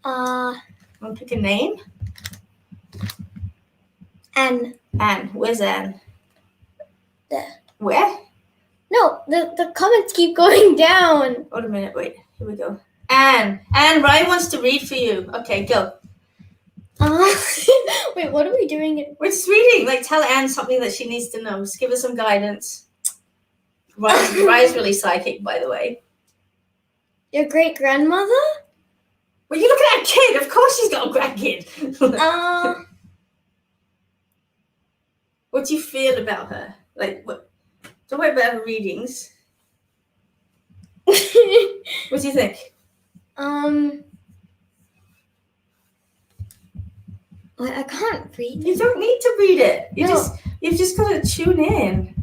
Want to pick a name? Anne. Anne. Where's Anne? There. Where? No, the comments keep going down. Wait a minute. Wait. Here we go. Anne. Anne, Ryan wants to read for you. Okay, go. Wait, what are we doing? We're just reading. Tell Anne something that she needs to know. Just give her some guidance. Ryan's really psychic, by the way. Your great-grandmother? Well, you look at that kid. Of course she's got a grandkid. What do you feel about her? What? Don't worry about her readings. What do you think? I can't read. You don't need to read it. No. You've just got to tune in.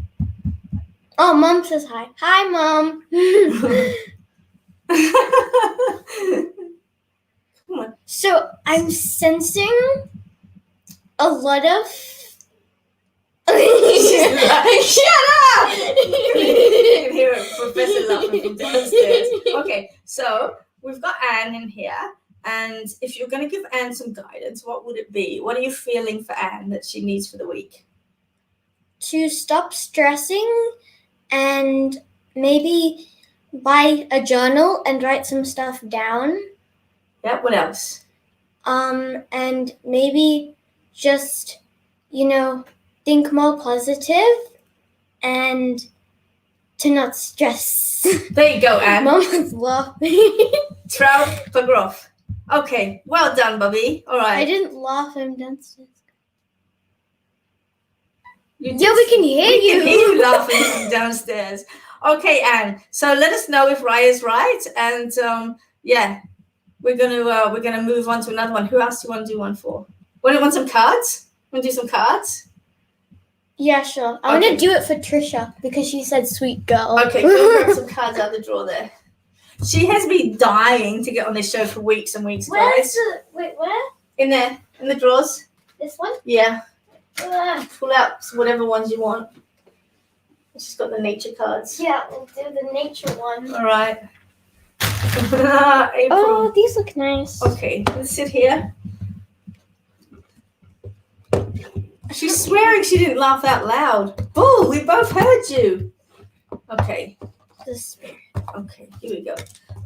Oh, Mom says hi. Hi, Mom. Come on. So I'm sensing a lot of. Shut up! You can hear it, Professor laughing from downstairs. Okay, so we've got Anne in here, and if you're going to give Anne some guidance, what would it be? What are you feeling for Anne that she needs for the week? To stop stressing and maybe buy a journal and write some stuff down. Yeah, what else? And maybe just, think more positive and to not stress. There you go, Anne. Mom was laughing. Trout for growth. Okay, well done, Bobby. All right. I didn't laugh. I'm downstairs. We We can hear We you. can hear you laughing from downstairs. Okay, Anne. So let us know if Raya's right, and we're gonna move on to another one. Who else do you want to do one for? Want some cards? Want to do some cards? Yeah, sure. I want to do it for Trisha because she said sweet girl. Okay, go grab some cards out of the drawer there. She has been dying to get on this show for weeks and weeks, guys. Where? In there, in the drawers. This one? Yeah. Pull out whatever ones you want. She's got the nature cards. Yeah, we'll do the nature one. All right. April. Oh, these look nice. Okay, let's sit here. She's swearing she didn't laugh out loud. Bull, we both heard you. Okay. Okay, here we go.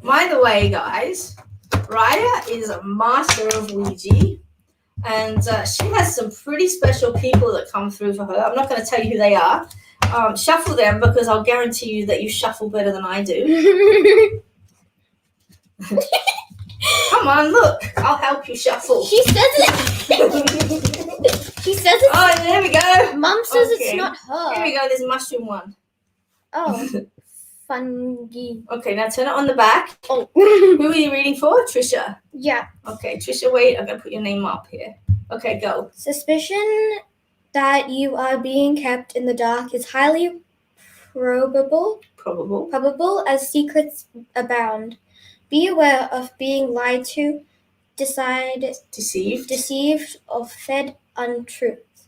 By the way, guys, Raya is a master of Ouija, and she has some pretty special people that come through for her. I'm not going to tell you who they are. Shuffle them because I'll guarantee you that you shuffle better than I do. Come on, look. I'll help you shuffle. She says it. She says it. Oh, there we go. Mom says Okay. it's not her. Here we go. There's a mushroom one. Oh, fungi. Okay, now turn it on the back. Oh. Who are you reading for? Trisha. Yeah. Okay, Trisha, wait. I'm going to put your name up here. Okay, go. Suspicion that you are being kept in the dark is highly probable as secrets abound. Be aware of being lied to, deceived, or fed untruth.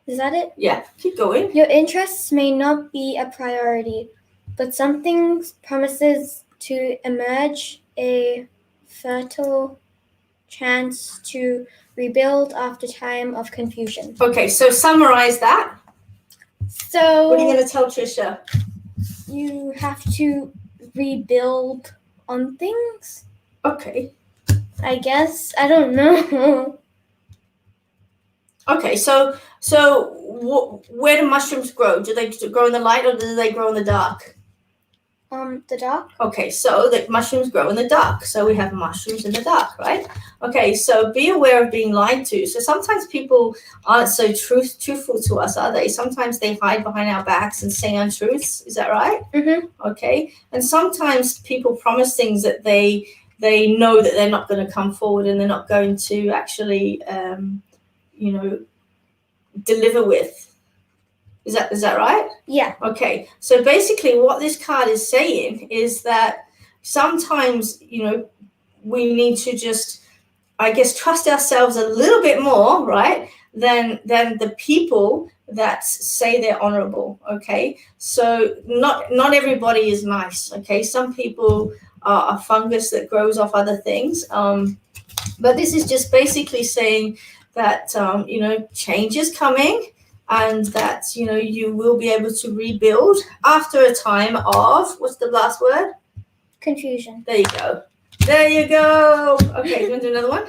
Is that it? Yeah, keep going. Your interests may not be a priority, but something promises to emerge, a fertile chance to rebuild after time of confusion. Okay, so summarize that. So What are you going to tell Trisha? you have to rebuild on things, Okay. I guess. I don't know. Okay, so where do mushrooms grow? Do they grow in the light or do they grow in the dark? The dark. Okay, so the mushrooms grow in the dark. So we have mushrooms in the dark, right? Okay, so be aware of being lied to. So sometimes people aren't so truthful to us, are they? Sometimes they hide behind our backs and say untruths. Is that right? Mm-hmm. Okay, and sometimes people promise things that they know that they're not going to come forward and they're not going to actually, deliver with. Is that right? Yeah. Okay, so basically what this card is saying is that sometimes, we need to just, I guess, trust ourselves a little bit more, right, than the people that say they're honorable, okay? So not everybody is nice, okay? Some people are a fungus that grows off other things, but this is just basically saying that, change is coming, and that, you will be able to rebuild after a time of, what's the last word? Confusion. There you go. There you go. Okay, you want to do another one?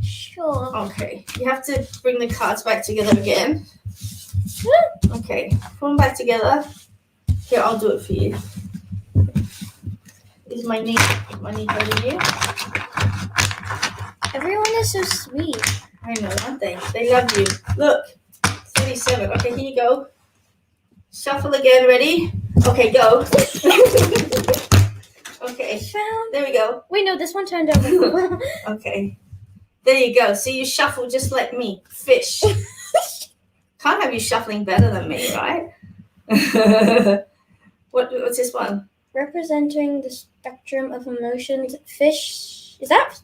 Sure. Okay, you have to bring the cards back together again. Okay, put them back together. Here, I'll do it for you. Is my knee hurting you? Everyone is so sweet. I know, aren't they? They love you. Look, 37. Okay, here you go. Shuffle again. Ready? Okay, go. Okay, there we go. Wait, no, this one turned over. Okay. There you go. See, you shuffle just like me. Fish. Can't have you shuffling better than me, right? What's this one? Representing the spectrum of emotions. Fish. Is that?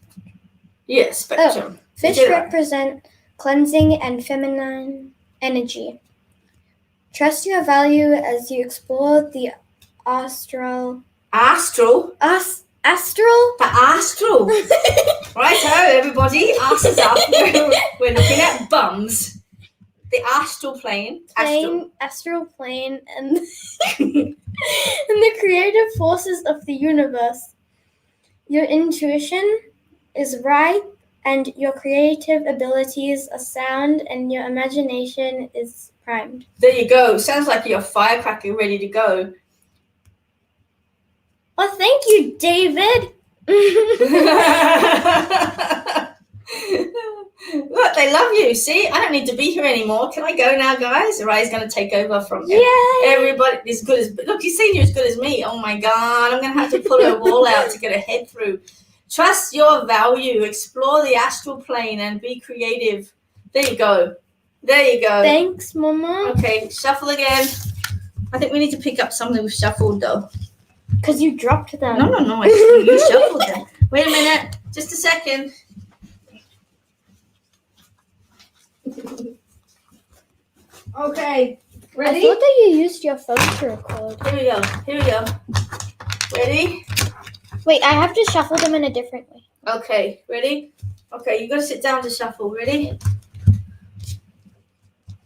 Yes, spectrum. Fish represent cleansing and feminine energy. Trust your value as you explore the astral. Astral? Astral? The astral. Righto, everybody. Asses up. We're looking at bums. The astral plane. Astral plane and the creative forces of the universe. Your intuition is right, and your creative abilities are sound, and your imagination is primed. There you go. Sounds like you're a firecracker ready to go. Well, thank you, David. Look, they love you. See, I don't need to be here anymore. Can I go now, guys? Ray's going to take over from everybody. As good as look, he's saying you're as good as me. Oh my God, I'm going to have to pull a wall out to get a head through. Trust your value. Explore the astral plane and be creative. There you go. There you go. Thanks, Mama. Okay, shuffle again. I think we need to pick up something we've shuffled though. Because you dropped them. No. You shuffled them. Wait a minute. Just a second. Okay. Ready? I thought that you used your phone to record. Here we go. Ready? Wait, I have to shuffle them in a different way. Okay. Ready? Okay, you got to sit down to shuffle. Ready?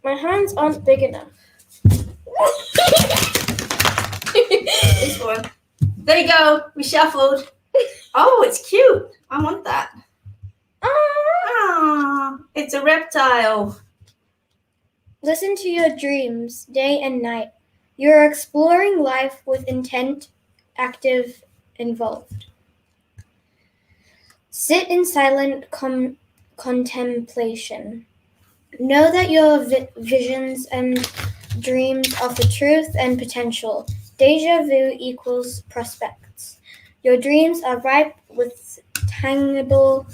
My hands aren't big enough. This one. There you go. We shuffled. Oh, it's cute. I want that. Ah, it's a reptile. Listen to your dreams day and night. You're exploring life with intent, active, involved. Sit in silent contemplation. Know that your visions and dreams offer truth and potential. Deja vu equals prospects. Your dreams are ripe with tangible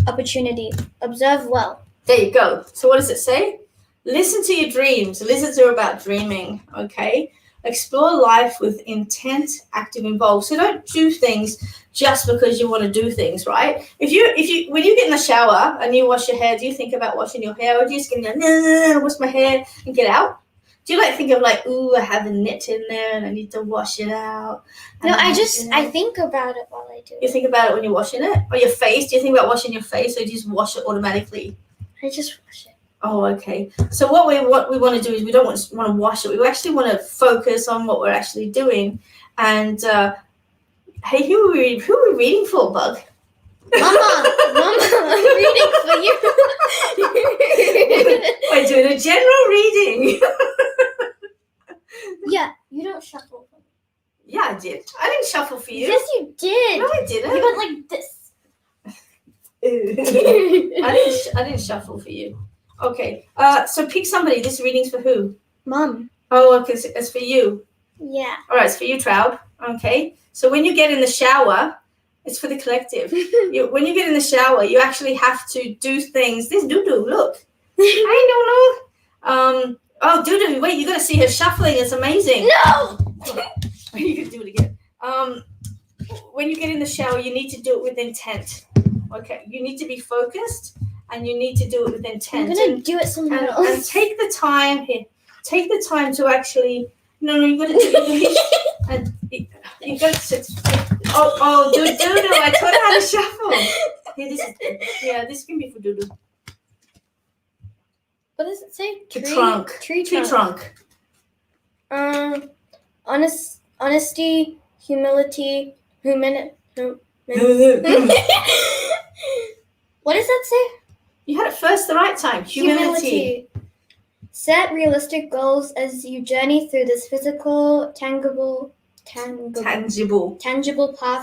opportunity. Observe well. There you go. So what does it say? Listen to your dreams. Listen to about dreaming, okay? Explore life with intent, active, involved. So don't do things just because you want to do things, right? When you get in the shower and you wash your hair, do you think about washing your hair, or do you just go, no, wash my hair and get out? Do you think of ooh, I have a knit in there and I need to wash it out? No, I think about it while I do it. You think about it when you're washing it? Or your face? Do you think about washing your face, or do you just wash it automatically? I just wash it. Oh, okay. So what we want to do is we don't want to wash it. We actually want to focus on what we're actually doing. And hey, who are we reading for, Bug? Mama, I'm reading for you. We're doing a general reading. Yeah, you don't shuffle for me. Yeah, I did. I didn't shuffle for you. Yes, you did. No, I didn't. You went like this. I didn't shuffle for you. Okay. So pick somebody. This reading's for who? Mom. Oh, okay. So it's for you. Yeah. All right. It's for you, Traub. Okay. So when you get in the shower, it's for the collective. When you get in the shower, you actually have to do things. This Dudu, look. I don't know. Oh, Dudu, wait. You got to see her shuffling. It's amazing. No. You can do it again. When you get in the shower, you need to do it with intent. Okay, you need to be focused, and you need to do it with intent. I'm gonna do it somewhere else. And take the time here. Take the time to actually. No, you got to do it. And you got to sit. Oh, Dudu! I taught her how to shuffle. Here, this can be for Dudu. What does it say? Tree trunk. Honesty, humility, What does that say? You had it first the right time. Humility. Set realistic goals as you journey through this physical, tangible path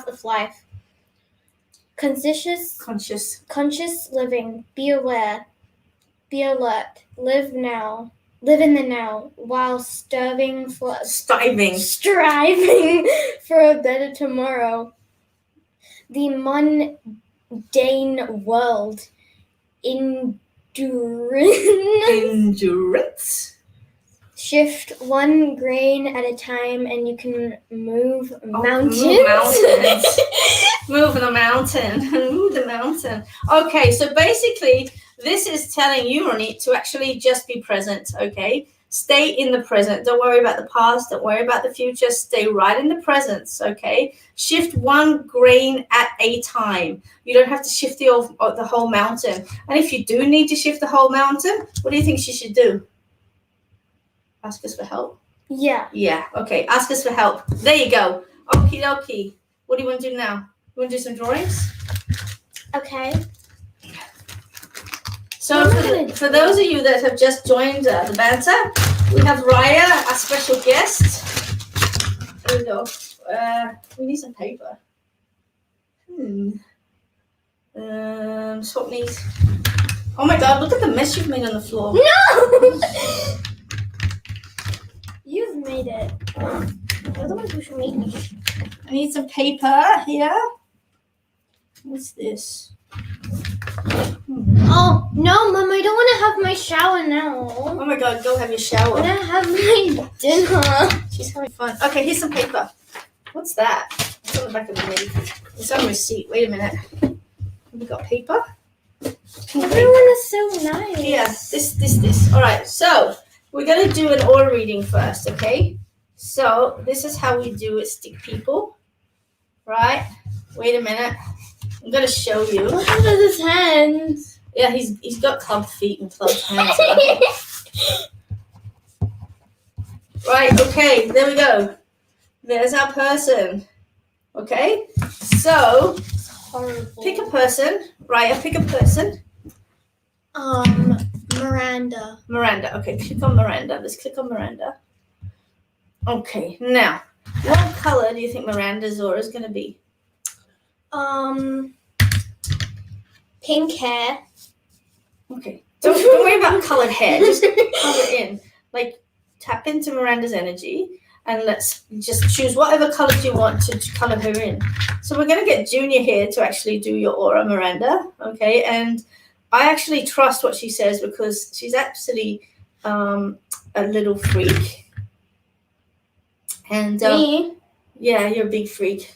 of life. Conscious living. Be aware. Be alert. Live in the now while striving for a better tomorrow. the mundane world. Endurance. Shift one grain at a time, and you can move mountains. Move mountains. Move the mountain. Move the mountain. Okay, so basically, this is telling you, Ronnie, to actually just be present, okay? Stay in the present. Don't worry about the past. Don't worry about the future. Stay right in the present, okay? Shift one grain at a time. You don't have to shift the whole mountain. And if you do need to shift the whole mountain, what do you think she should do? Ask us for help? Yeah. Yeah, okay. Ask us for help. There you go. Okie dokie. What do you want to do now? You want to do some drawings? Okay. So for those of you that have just joined the banter, we have Raya, our special guest. There we go. We need some paper. Swap these. Oh my God! Look at the mess you've made on the floor. No! You've made it. You're the one who should make me. I need some paper here. What's this? Oh, no, Mom, I don't want to have my shower now. Oh my God, go have your shower. I want to have my dinner. She's having fun. Okay, here's some paper. What's that? It's on the back of the knee. It's on a receipt. Wait a minute. We got paper? Everyone is so nice. Yeah, this. All right, so we're going to do an aura reading first, okay? So this is how we do it, stick people. Right? Wait a minute. I'm going to show you. Look at his hands. Yeah, he's got clubbed feet and clubbed hands. Right, okay, there we go. There's our person. Okay? So, Horrible. pick a person. Right, pick a person. Miranda. Miranda. Okay, click on Miranda. Let's click on Miranda. Okay, now, what color do you think Miranda's aura is going to be? Pink hair. Okay. Don't worry about colored hair. Just color in. Like, tap into Miranda's energy and let's just choose whatever colors you want to color her in. So we're going to get Junior here to actually do your aura, Miranda. Okay, and I actually trust what she says because she's actually a little freak. And Me? yeah, you're a big freak.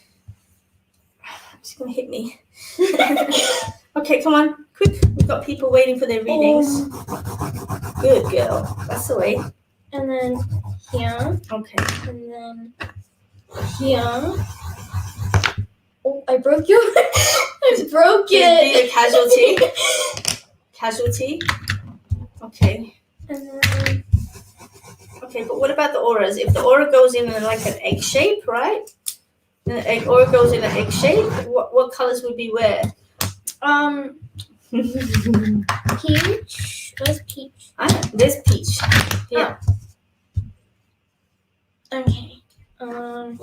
She's going to hit me. Okay, come on, quick. We've got people waiting for their readings. Good girl. That's the way. And then here. Okay. And then here. Oh, I broke you. I broke Be it. a casualty. Okay. And then Okay, but what about the auras? If the aura goes in like an egg shape, right? The aura goes in an egg shape. What colors would be where? Peach. Where's peach? There's peach. Yeah. Okay. I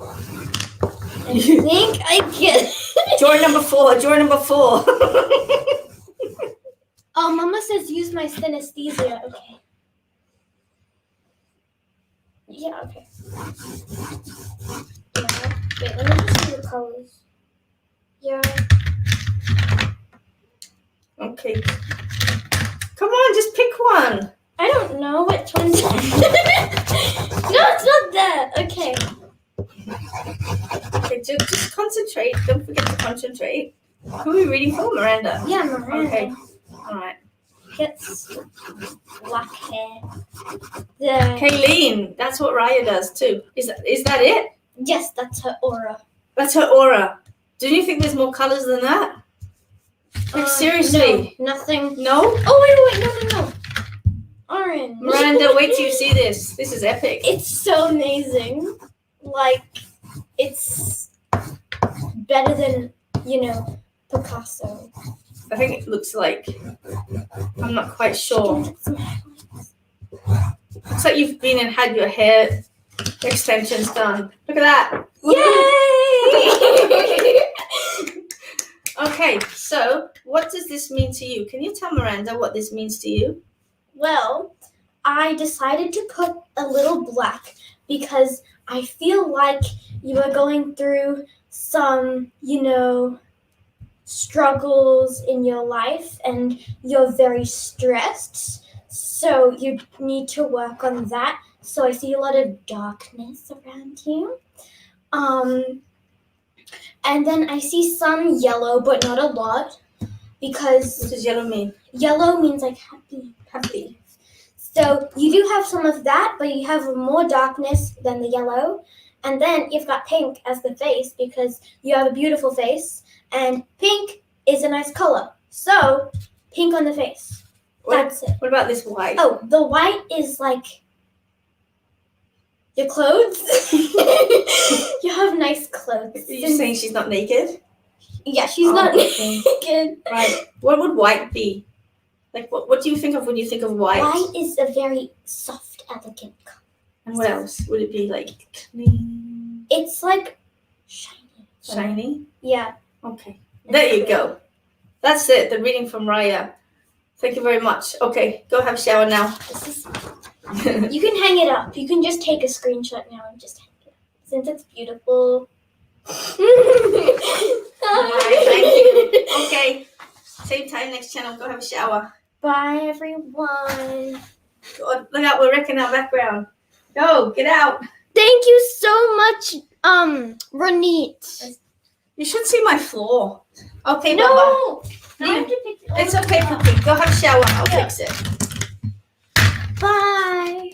think I get it. Drawer number 4. Oh, Mama says use my synesthesia. Okay. Yeah, okay. Yeah. Wait, let me just see the colors. Yeah. Okay. Come on, just pick one. I don't know which one's. No, it's not that. Okay. Okay, just concentrate. Don't forget to concentrate. Who are we reading for? Miranda. Yeah, Miranda. Okay. All right. Gets black hair. There. Kayleen, that's what Raya does too. Is that it? Yes, that's her aura. That's her aura. Do you think there's more colors than that? Like seriously? No, nothing. No? Oh wait, no. Orange. Miranda, wait till you see this. This is epic. It's so amazing. Like, it's better than, Picasso. I think it looks like, I'm not quite sure. Looks like you've been and had your hair extensions done. Look at that. Yay! Okay, so what does this mean to you? Can you tell Miranda what this means to you? Well, I decided to put a little black because I feel like you are going through some, struggles in your life and you're very stressed. So you need to work on that. So I see a lot of darkness around you. And then I see some yellow, but not a lot, because What does yellow mean? yellow means like happy. Happy. So you do have some of that, but you have more darkness than the yellow. And then you've got pink as the face because you have a beautiful face, and pink is a nice color. So pink on the face. That's it. What about this white? Oh, the white is like your clothes. You have nice clothes. Are you saying she's not naked? Yeah, she's not okay. naked. Right. What would white be? Like, what do you think of when you think of white? White is a very soft, elegant color. And what else? Would it be like clean? It's like shiny. Shiny? Yeah. Okay. There you go. That's it. The reading from Raya. Thank you very much. Okay, go have a shower now. You can hang it up. You can just take a screenshot now and just hang it up. Since it's beautiful. Alright, thank you. Okay. Same time next channel. Go have a shower. Bye, everyone. God, look out, we're wrecking our background. Go, get out. Thank you so much, Ronit. You should see my floor. Okay, No. Baba. I have to fix it. It's okay, Pookie. Go have a shower. I'll fix it. Bye.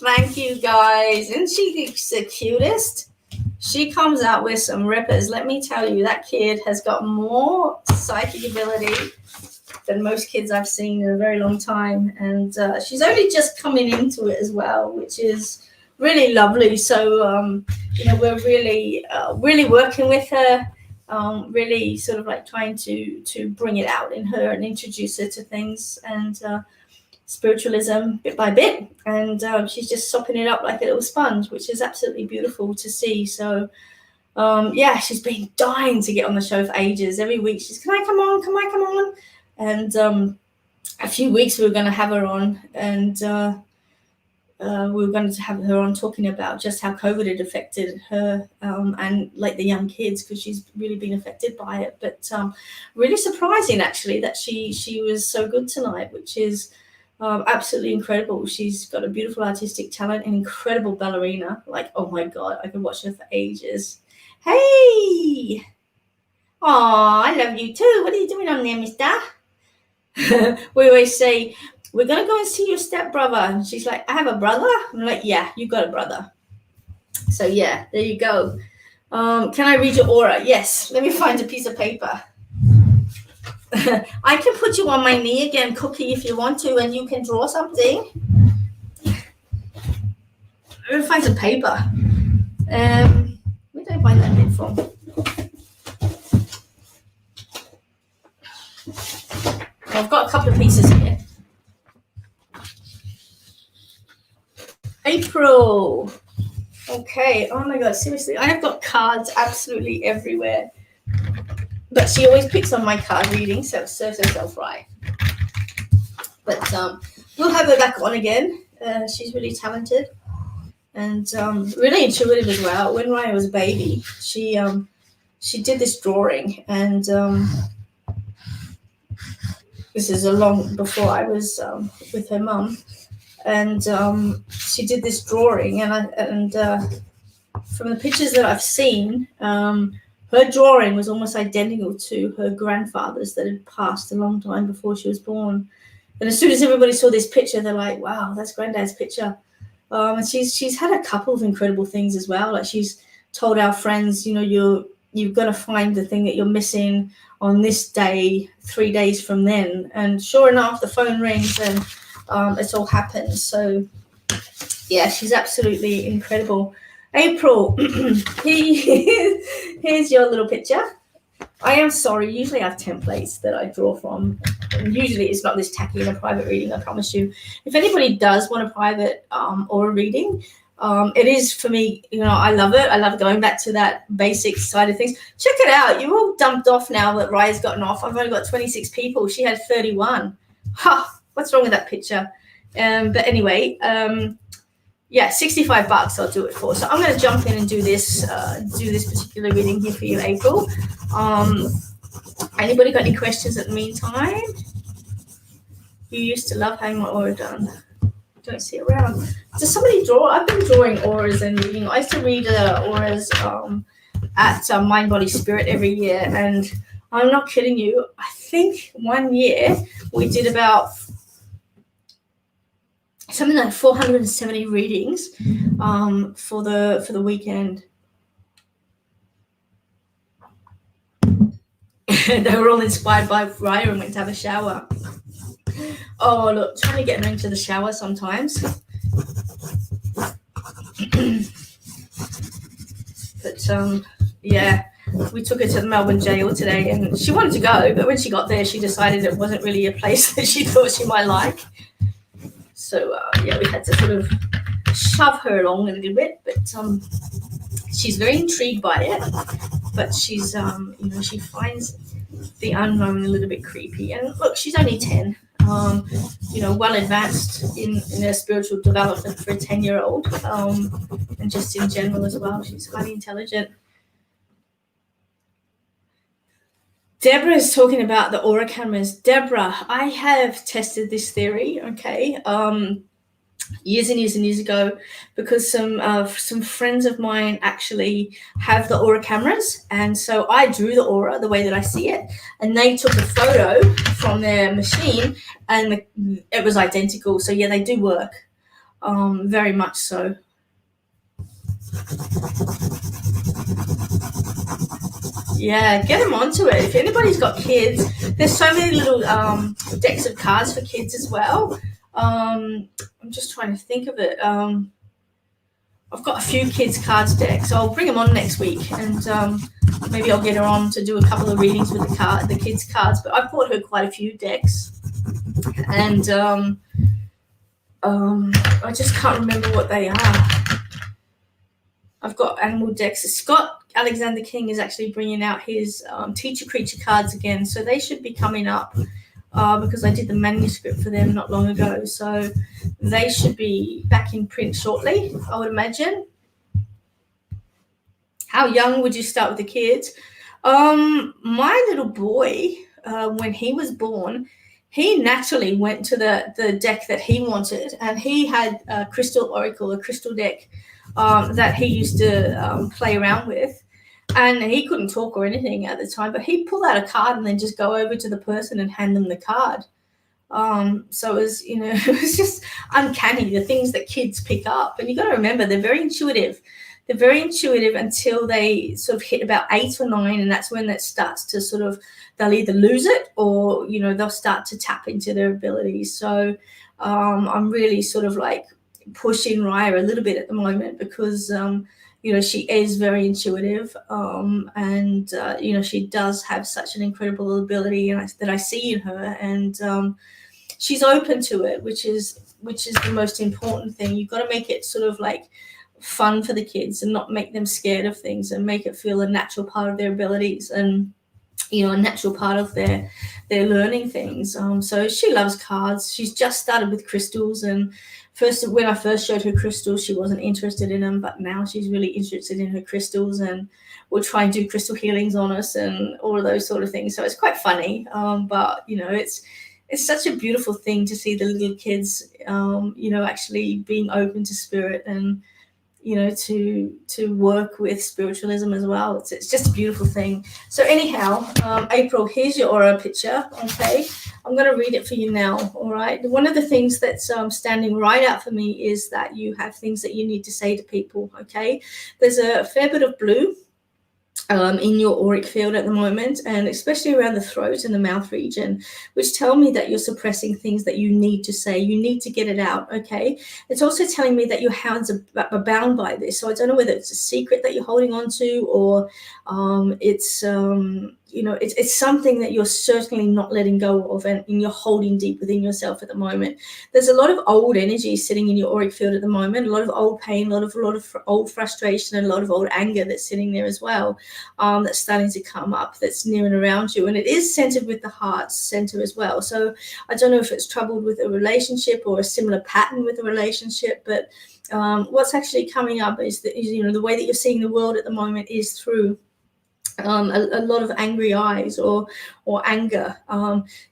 Thank you, guys. Isn't she the cutest? She comes out with some rippers. Let me tell you, that kid has got more psychic ability than most kids I've seen in a very long time. And she's only just coming into it as well, which is really lovely. So, we're really working with her, really sort of like trying to bring it out in her and introduce her to things and spiritualism bit by bit. And she's just sopping it up like a little sponge, which is absolutely beautiful to see. So, she's been dying to get on the show for ages. Every week she's, can I come on? Can I come on? And a few weeks we were going to have her on, and we were going to have her on talking about just how COVID had affected her and like the young kids, because she's really been affected by it. But really surprising actually that she was so good tonight, which is absolutely incredible. She's got a beautiful artistic talent, an incredible ballerina. Like, oh my God, I could watch her for ages. Hey! Aw, I love you too. What are you doing on there, mister? We always say, we're going to go and see your stepbrother. And she's like, I have a brother? I'm like, yeah, you got a brother. So yeah, there you go. Can I read your aura? Yes. Let me find a piece of paper. I can put you on my knee again, Cookie, if you want to, and you can draw something. I'm going to find some paper. Where did I find that bit from? I've got a couple of pieces here. April. Okay. Oh my God. Seriously, I have got cards absolutely everywhere. But she always picks on my card reading, so it serves herself right. But we'll have her back on again. She's really talented and really intuitive as well. When Raya was a baby, she did this drawing, and this is a long before I was with her mum, and she did this drawing, and from the pictures that I've seen, her drawing was almost identical to her grandfather's that had passed a long time before she was born. And as soon as everybody saw this picture, they're like, wow, that's Granddad's picture. And she's had a couple of incredible things as well. Like, she's told our friends, you're going to find the thing that you're missing on this day, 3 days from then. And sure enough, the phone rings and it's all happened. So yeah, she's absolutely incredible. April, here's your little picture. I am sorry, usually I have templates that I draw from. And usually it's not this tacky in a private reading, I promise you. If anybody does want a private or a reading, it is for me, I love it. I love going back to that basic side of things. Check it out. You're all dumped off now that Raya's gotten off. I've only got 26 people. She had 31. What's wrong with that picture? But anyway, yeah, $65 I'll do it for. So I'm going to jump in and do this particular reading here for you, April. Anybody got any questions at the meantime? You used to love having my aura done. Don't see it around. Does somebody draw? I've been drawing auras and reading. I used to read auras at Mind, Body, Spirit every year, and I'm not kidding you. I think one year we did about something like 470 readings for the weekend. They were all inspired by Raya and went to have a shower. Oh, look, trying to get them into the shower sometimes. But yeah, we took her to the Melbourne jail today, and she wanted to go, but when she got there, she decided it wasn't really a place that she thought she might like. So yeah, we had to sort of shove her along a little bit, but she's very intrigued by it. But she's she finds the unknown a little bit creepy. And look, she's only 10. Well advanced in her spiritual development for a 10-year-old, and just in general as well. She's highly intelligent. Deborah is talking about the aura cameras. Deborah, I have tested this theory, okay, years and years and years ago, because some friends of mine actually have the aura cameras, and so I drew the aura the way that I see it, and they took a photo from their machine, and it was identical. So yeah, they do work, very much so. Yeah, get them onto it. If anybody's got kids, there's so many little decks of cards for kids as well. I'm just trying to think of it. I've got a few kids cards decks, so I'll bring them on next week, and maybe I'll get her on to do a couple of readings with the kids cards. But I've bought her quite a few decks, and I just can't remember what they are. I've got animal decks. Scott Alexander King is actually bringing out his teacher creature cards again, so they should be coming up because I did the manuscript for them not long ago. So they should be back in print shortly, I would imagine. How young would you start with the kids? My little boy, when he was born, he naturally went to the deck that he wanted, and he had a crystal oracle, a crystal deck that he used to play around with. And he couldn't talk or anything at the time, but he'd pull out a card and then just go over to the person and hand them the card. So it was, it was just uncanny, the things that kids pick up. And you got to remember, they're very intuitive. They're very intuitive until they sort of hit about 8 or 9, and that's when that starts to sort of, they'll either lose it or, they'll start to tap into their abilities. So I'm really sort of like pushing Raya a little bit at the moment because, she is very intuitive, and she does have such an incredible ability that I see in her, and she's open to it, which is the most important thing. You've got to make it sort of like fun for the kids and not make them scared of things, and make it feel a natural part of their abilities and a natural part of their learning things. So she loves cards. She's just started with crystals, and when I first showed her crystals, she wasn't interested in them, but now she's really interested in her crystals, and we'll try and do crystal healings on us and all of those sort of things. So it's quite funny, but it's such a beautiful thing to see the little kids, actually being open to spirit and to work with spiritualism as well. It's just a beautiful thing. So anyhow, April, here's your aura picture. Okay, I'm going to read it for you now. All right. One of the things that's standing right out for me is that you have things that you need to say to people. Okay, there's a fair bit of blue in your auric field at the moment, and especially around the throat and the mouth region, which tell me that you're suppressing things that you need to say. You need to get it out, okay? It's also telling me that your hands are bound by this. So I don't know whether it's a secret that you're holding on to, or it's, it's something that you're certainly not letting go of, and you're holding deep within yourself at the moment. There's a lot of old energy sitting in your auric field at the moment, a lot of old pain, a lot of old frustration, and a lot of old anger that's sitting there as well, that's starting to come up, that's near and around you. And it is centered with the heart center as well. So I don't know if it's troubled with a relationship or a similar pattern with a relationship, but what's actually coming up is that, the way that you're seeing the world at the moment is through a lot of angry eyes or anger.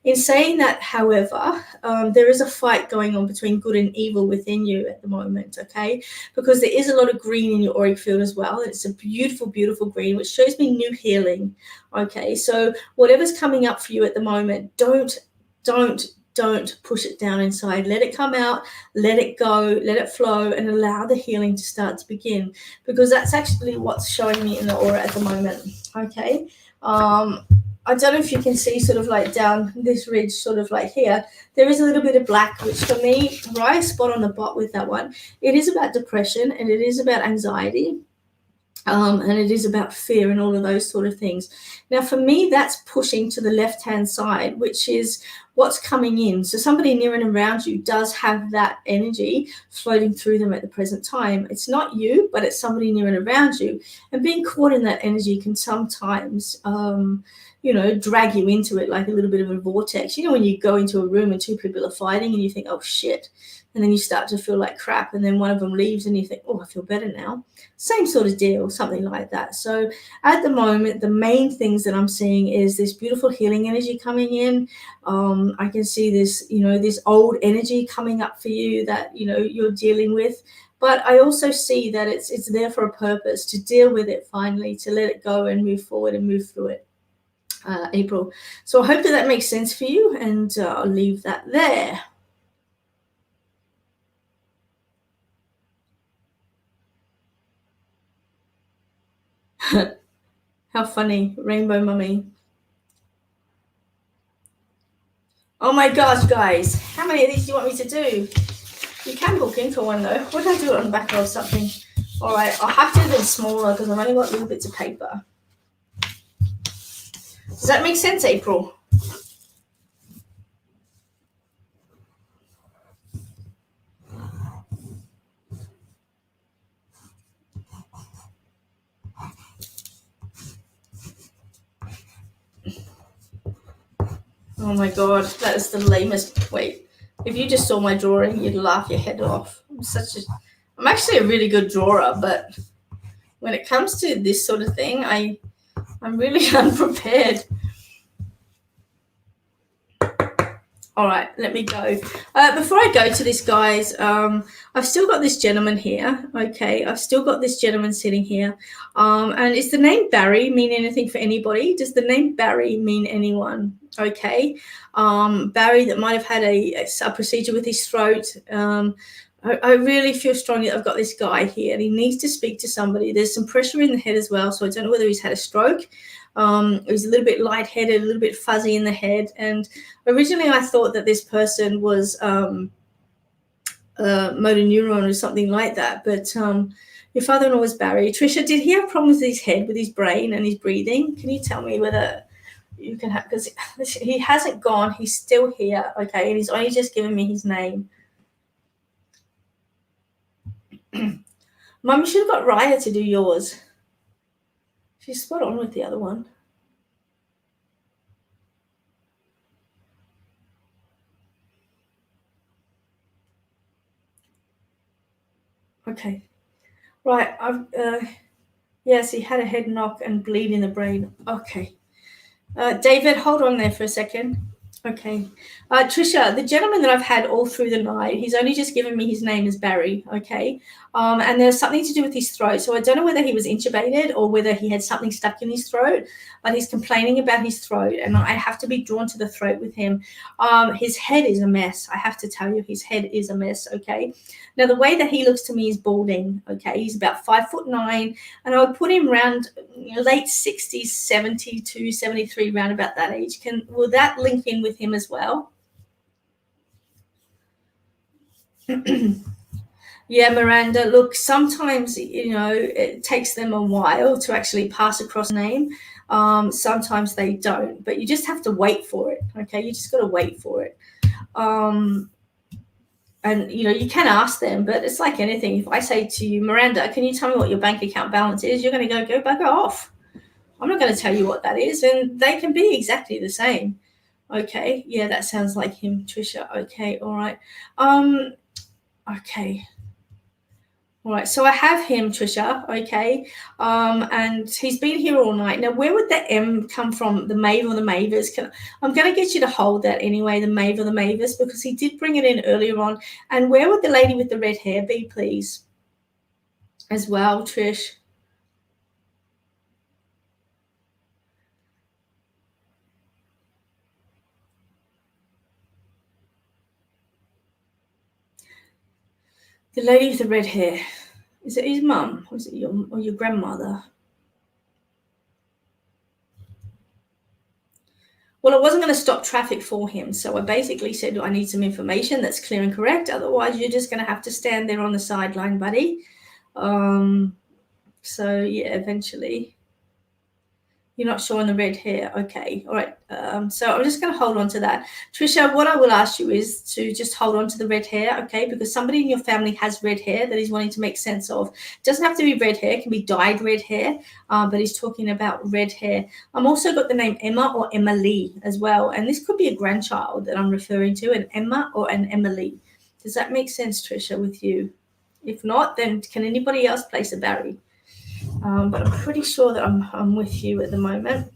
In saying that, however, there is a fight going on between good and evil within you at the moment, okay? Because there is a lot of green in your auric field as well. It's a beautiful, beautiful green, which shows me new healing, okay? So whatever's coming up for you at the moment, don't push it down inside. Let it come out, let it go, let it flow, and allow the healing to start to begin, because that's actually what's showing me in the aura at the moment, okay? I don't know if you can see sort of like down this ridge, sort of like here, there is a little bit of black, which for me, right spot on the bot with that one, it is about depression and it is about anxiety. And it is about fear and all of those sort of things. Now, for me, that's pushing to the left-hand side, which is what's coming in. So somebody near and around you does have that energy floating through them at the present time. It's not you, but it's somebody near and around you. And being caught in that energy can sometimes, drag you into it like a little bit of a vortex. When you go into a room and two people are fighting and you think, oh, shit. And then you start to feel like crap, and then one of them leaves and you think, oh, I feel better now. Same sort of deal, something like that. So at the moment, the main things that I'm seeing is this beautiful healing energy coming in. I can see this, this old energy coming up for you that, you're dealing with. But I also see that it's there for a purpose, to deal with it finally, to let it go and move forward and move through it, April. So I hope that makes sense for you, and I'll leave that there. How funny, Rainbow Mummy. Oh my gosh, guys, how many of these do you want me to do? You can book in for one though. What did I do it on the back of something? All right, I'll have to do them smaller because I've only got little bits of paper. Does that make sense, April? Oh my god, that is the lamest. Wait, if you just saw my drawing, you'd laugh your head off. I'm actually a really good drawer, but when it comes to this sort of thing, I'm really unprepared. All right, let me go. Before I go to this, guys, I've still got this gentleman here. Okay, I've still got this gentleman sitting here. And is the name Barry mean anything for anybody? Does the name Barry mean anyone? Okay, Barry that might have had a procedure with his throat. I really feel strongly that I've got this guy here, and he needs to speak to somebody. There's some pressure in the head as well, so I don't know whether he's had a stroke. He's a little bit lightheaded, a little bit fuzzy in the head. And originally I thought that this person was motor neuron or something like that. But your father-in-law was Barry. Trisha, did he have problems with his head, with his brain and his breathing? Can you tell me whether you can have, because he hasn't gone. He's still here, okay? And he's only just given me his name. Mum, you should have got Raya to do yours. She's spot on with the other one. Okay. Right. Yes, he had a head knock and bleed in the brain. Okay. David, hold on there for a second. Okay. Trisha, the gentleman that I've had all through the night, he's only just given me his name as Barry, okay? And there's something to do with his throat. So I don't know whether he was intubated or whether he had something stuck in his throat, but he's complaining about his throat, and I have to be drawn to the throat with him. His head is a mess. I have to tell you, his head is a mess, okay? Now, the way that he looks to me is balding, okay? He's about 5'9", and I would put him around late 60s, 72, 73, around about that age. Will that link in with him as well? Yeah, Miranda, look, sometimes, it takes them a while to actually pass across a name. Sometimes they don't, but you just have to wait for it. Okay, you just got to wait for it. And you can ask them, but it's like anything. If I say to you, Miranda, can you tell me what your bank account balance is? You're going to go bugger off. I'm not going to tell you what that is, and they can be exactly the same. Okay, yeah, that sounds like him, Trisha. Okay, all right. Okay. All right, so I have him, Trisha, okay, and he's been here all night. Now, where would the M come from, the Mave or the Mavers? I'm going to get you to hold that anyway, the Mave or the Mavers, because he did bring it in earlier on. And where would the lady with the red hair be, please, as well, Trish? The lady with the red hair. Is it his mum, or is it your grandmother? Well, I wasn't going to stop traffic for him, so I basically said I need some information that's clear and correct. Otherwise, you're just going to have to stand there on the sideline, buddy. So, yeah, eventually. You're not showing the red hair. Okay, all right. So I'm just going to hold on to that. Trisha, what I will ask you is to just hold on to the red hair, okay? Because somebody in your family has red hair that he's wanting to make sense of. It doesn't have to be red hair. It can be dyed red hair, but he's talking about red hair. I'm also got the name Emma or Emily as well, and this could be a grandchild that I'm referring to, an Emma or an Emily. Does that make sense, Trisha, with you? If not, then can anybody else place a Barry? But I'm pretty sure that I'm with you at the moment.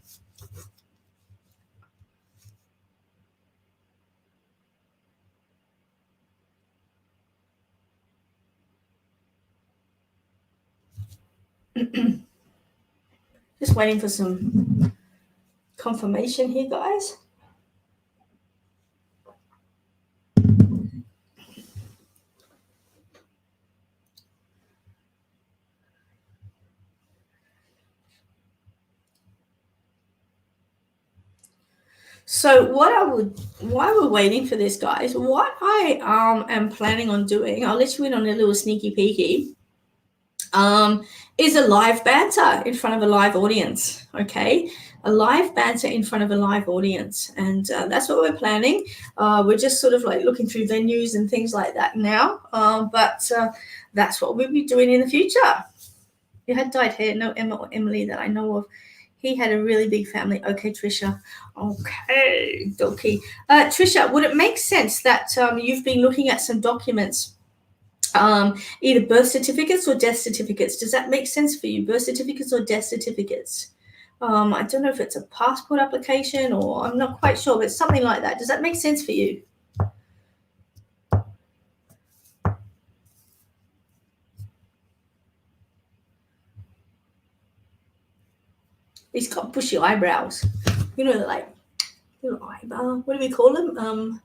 Just waiting for some confirmation here, guys. So while we're waiting for this, guys, what I am planning on doing, I'll let you in on a little sneaky peeky, is a live banter in front of a live audience. Okay, a live banter in front of a live audience, and that's what we're planning. We're just sort of like looking through venues and things like that now, but that's what we'll be doing in the future. You had dyed hair, no Emma or Emily that I know of. He had a really big family. Okay, Trisha. Okay, dokie. Trisha, would it make sense that you've been looking at some documents, either birth certificates or death certificates? Does that make sense for you? Birth certificates or death certificates? I don't know if it's a passport application or I'm not quite sure, but something like that. Does that make sense for you? He's got bushy eyebrows. You know, like little eyebrow. What do we call them?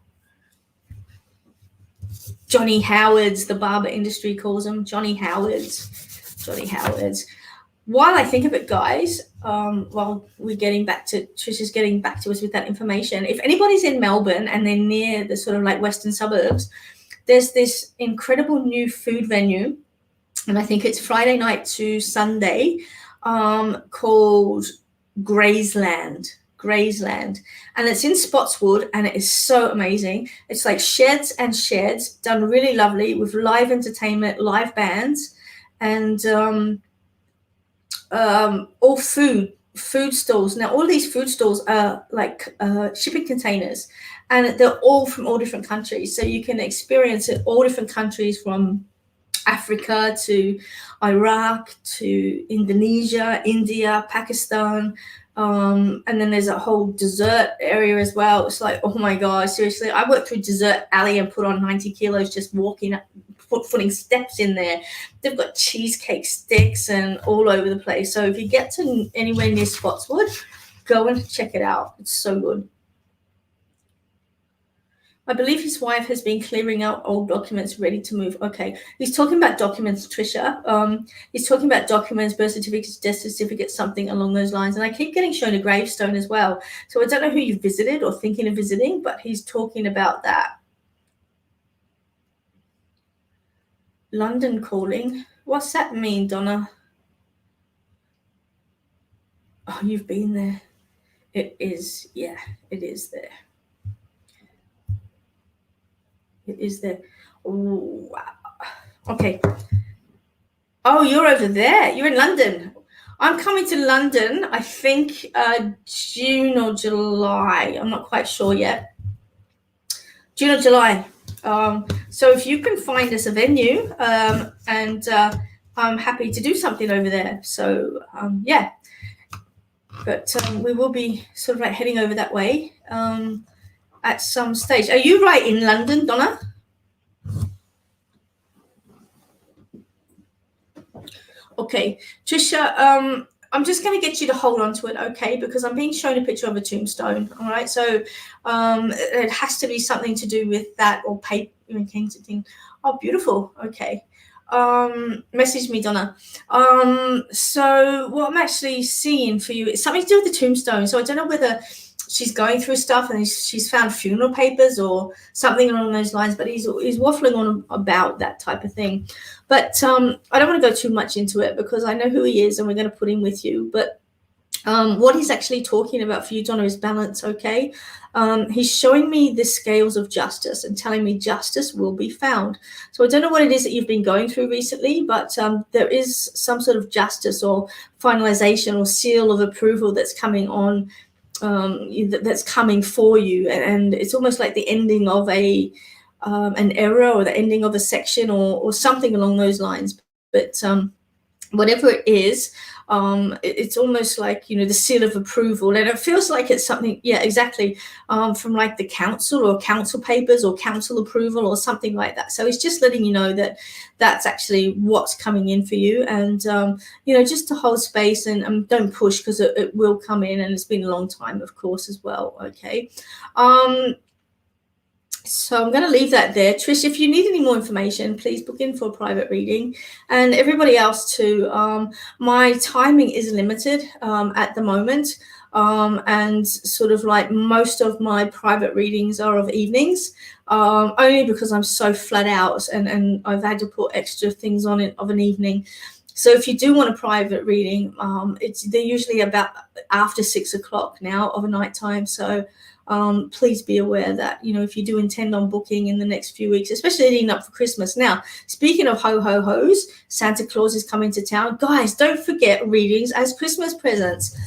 Johnny Howards, the barber industry calls them Johnny Howards. Johnny Howards. While I think of it, guys, while we're getting back to Trisha's getting back to us with that information, if anybody's in Melbourne and they're near the sort of like western suburbs, there's this incredible new food venue, and I think it's Friday night to Sunday, called Graysland, and it's in Spotswood, and it is so amazing. It's like sheds and sheds done really lovely with live entertainment, live bands, and all food stalls. Now all these food stalls are like shipping containers, and they're all from all different countries, so you can experience it all different countries, from Africa to Iraq to Indonesia, India, Pakistan, and then there's a whole dessert area as well. It's like, oh my god, seriously, I worked through Dessert Alley and put on 90 kilos just walking up, putting steps in there. They've got cheesecake sticks and all over the place. So if you get to anywhere near Spotswood, go and check it out. It's so good. I believe his wife has been clearing out old documents, ready to move. Okay, he's talking about documents, Trisha. He's talking about documents, birth certificates, death certificates, something along those lines. And I keep getting shown a gravestone as well. So I don't know who you visited or thinking of visiting, but he's talking about that. London calling. What's that mean, Donna? Oh, you've been there. It is, yeah, it is there. It is there. Oh, wow. Okay. Oh, you're over there. You're in London. I'm coming to London, I think June or July. I'm not quite sure yet. June or July. So if you can find us a venue, and I'm happy to do something over there. So yeah, but we will be sort of like heading over that way at some stage. Are you right in London, Donna? Okay, Trisha, I'm just going to get you to hold on to it, okay? Because I'm being shown a picture of a tombstone, all right? So it has to be something to do with that or paper, thing. Oh, beautiful. Okay. Message me, Donna. So what I'm actually seeing for you is something to do with the tombstone. So I don't know whether she's going through stuff and she's found funeral papers or something along those lines, but he's waffling on about that type of thing. But I don't want to go too much into it because I know who he is and we're going to put him with you. But what he's actually talking about for you, Donna, is balance, okay? He's showing me the scales of justice and telling me justice will be found. So I don't know what it is that you've been going through recently, but there is some sort of justice or finalization or seal of approval that's coming on, that's coming for you. And it's almost like the ending of an era or the ending of a section or something along those lines. But whatever it is, it's almost like, the seal of approval. And it feels like it's something, yeah, exactly, from like the council or council papers or council approval or something like that. So it's just letting you know that that's actually what's coming in for you. And, just to hold space and don't push because it will come in. And it's been a long time, of course, as well. Okay. So I'm going to leave that there. Trish, if you need any more information, please book in for a private reading. And everybody else too, my timing is limited at the moment. And sort of like most of my private readings are of evenings, only because I'm so flat out and I've had to put extra things on it of an evening. So if you do want a private reading, they're usually about after 6 o'clock now of a night time. So please be aware that, if you do intend on booking in the next few weeks, especially leading up for Christmas. Now, speaking of ho-ho-hos, Santa Claus is coming to town. Guys, don't forget readings as Christmas presents.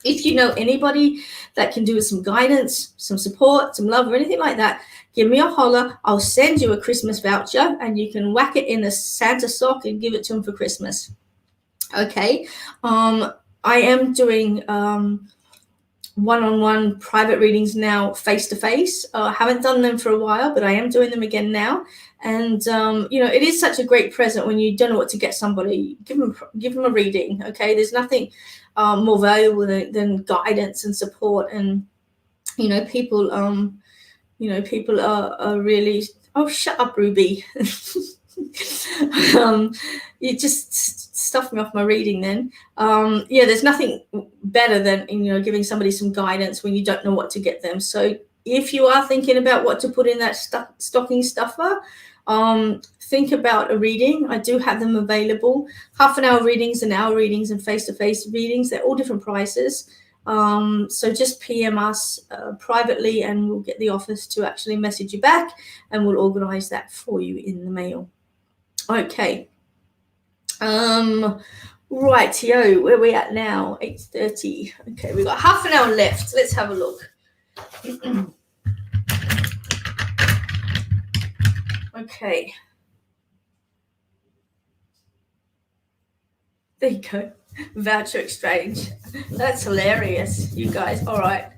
If you know anybody that can do with some guidance, some support, some love or anything like that, give me a holler. I'll send you a Christmas voucher and you can whack it in a Santa sock and give it to them for Christmas. Okay. I am doing one-on-one private readings now, face-to-face. I haven't done them for a while, but I am doing them again now. And it is such a great present when you don't know what to get somebody. Give them a reading. Okay, there's nothing more valuable than guidance and support. And people are really. Oh, shut up, Ruby. You just stuffed me off my reading then. There's nothing better than giving somebody some guidance when you don't know what to get them. So if you are thinking about what to put in that stocking stuffer, think about a reading. I do have them available. Half an hour readings, an hour readings, and face-to-face readings. They're all different prices. So just PM us privately and we'll get the office to actually message you back and we'll organize that for you in the mail. Okay. Rightio, where are we at now? 8:30. Okay, we've got half an hour left. Let's have a look. Okay. There you go. Voucher exchange. That's hilarious, you guys. All right.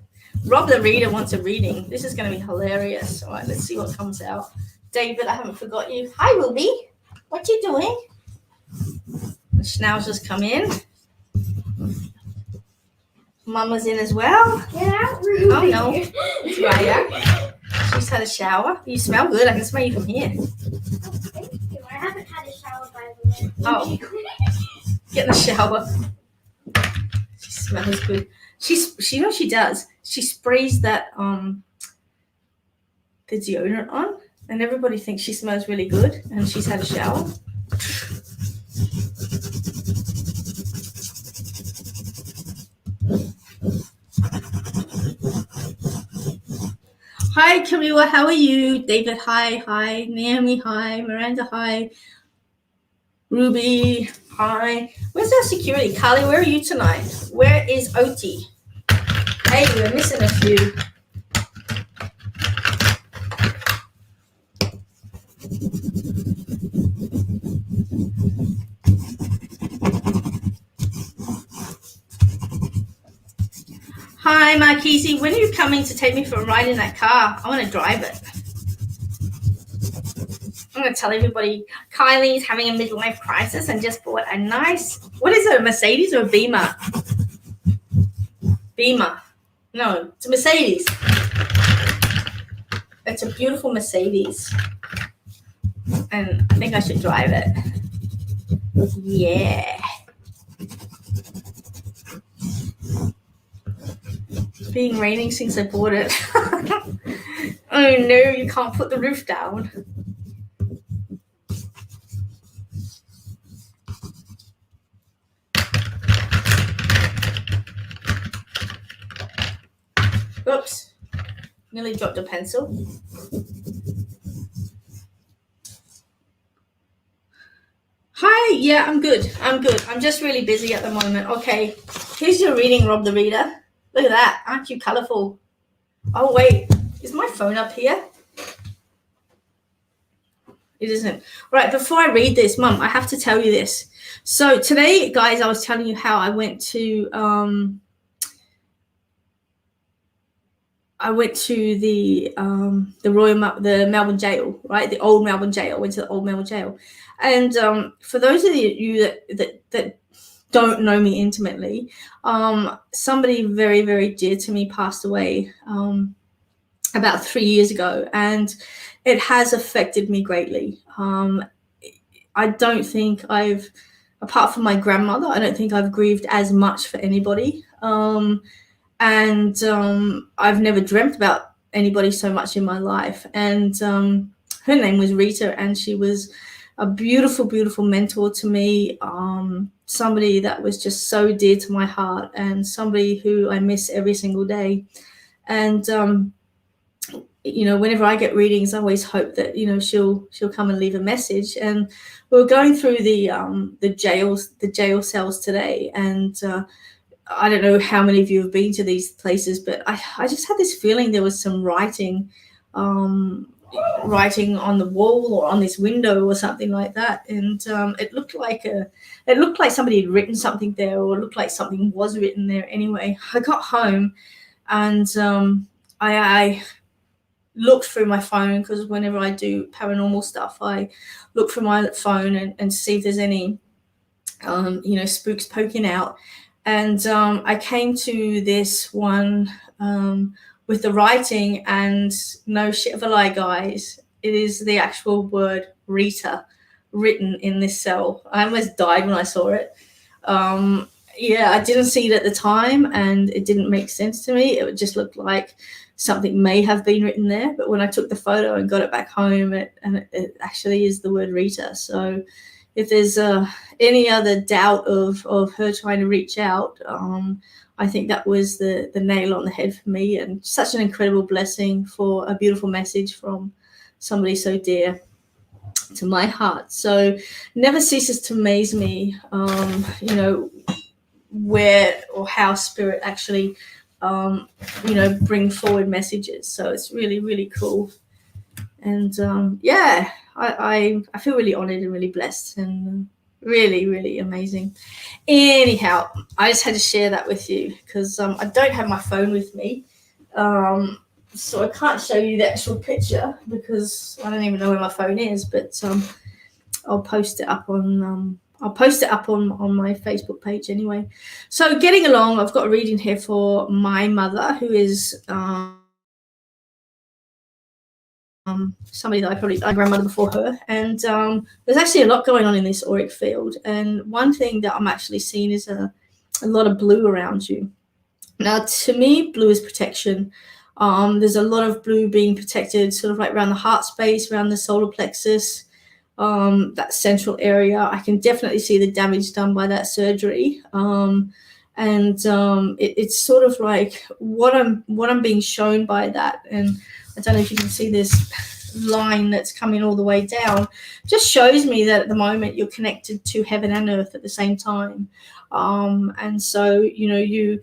Rob the reader wants a reading. This is going to be hilarious. All right, let's see what comes out. David, I haven't forgot you. Hi, Ruby. What you doing? The schnauzers come in. Mama's in as well. Get out, Ruby. Oh, no. It's Raya. She's had a shower. You smell good. I can smell you from here. Oh, thank you. I haven't had a shower, by the way. Oh. Get in the shower. She smells good. She knows she does. She sprays that the deodorant on, and everybody thinks she smells really good, and she's had a shower. Hi, Camila. How are you? David, hi. Hi. Naomi, hi. Miranda, hi. Ruby, hi. Where's our security? Carly, where are you tonight? Where is Oti? Hey, we're missing a few. Hi, Marquise. When are you coming to take me for a ride in that car? I want to drive it. I'm going to tell everybody Kylie's having a midlife crisis and just bought a nice, what is it, a Mercedes or a Beamer? Beamer. No, it's a Mercedes. It's a beautiful Mercedes. And I think I should drive it. Yeah. It's been raining since I bought it. Oh no, you can't put the roof down. Oops. Nearly dropped a pencil. Hi, yeah, I'm good. I'm just really busy at the moment. Okay, here's your reading, Rob the Reader. Look at that. Aren't you colorful? Oh, wait. Is my phone up here? It isn't. Right, before I read this, Mum, I have to tell you this. So today, guys, I was telling you how I went to the Melbourne jail, right? The old Melbourne jail. I went to the old Melbourne jail. And for those of you that don't know me intimately, somebody very, very dear to me passed away about 3 years ago, and it has affected me greatly. I don't think apart from my grandmother, I don't think I've grieved as much for anybody. And I've never dreamt about anybody so much in my life. And her name was Rita, and she was a beautiful, beautiful mentor to me, somebody that was just so dear to my heart, and somebody who I miss every single day. And whenever I get readings, I always hope that she'll come and leave a message. And we're going through the jail cells today, and I don't know how many of you have been to these places, but I just had this feeling there was some writing on the wall or on this window or something like that, and it looked like somebody had written something there, or it looked like something was written there. Anyway, I got home and I looked through my phone, because whenever I do paranormal stuff, I look through my phone and see if there's any spooks poking out. And I came to this one with the writing, and no shit of a lie, guys, it is the actual word Rita written in this cell. I almost died when I saw it. I didn't see it at the time, and it didn't make sense to me. It just looked like something may have been written there, but when I took the photo and got it back home, it actually is the word Rita. So if there's any other doubt of her trying to reach out, I think that was the nail on the head for me, and such an incredible blessing for a beautiful message from somebody so dear to my heart. So never ceases to amaze me, where or how spirit actually, bring forward messages. So it's really, really cool. And I feel really honored and really blessed, and really, really amazing. Anyhow, I just had to share that with you, because I don't have my phone with me, so I can't show you the actual picture, because I don't even know where my phone is. But I'll post it up on my Facebook page anyway. So getting along, I've got a reading here for my mother, who is somebody that I grandmother before her, and there's actually a lot going on in this auric field. And one thing that I'm actually seeing is a lot of blue around you. Now, to me, blue is protection. There's a lot of blue being protected, sort of like around the heart space, around the solar plexus, that central area. I can definitely see the damage done by that surgery. It's sort of like what I'm being shown by that. And I don't know if you can see this line that's coming all the way down. Just shows me that at the moment you're connected to heaven and earth at the same time. And so, you know,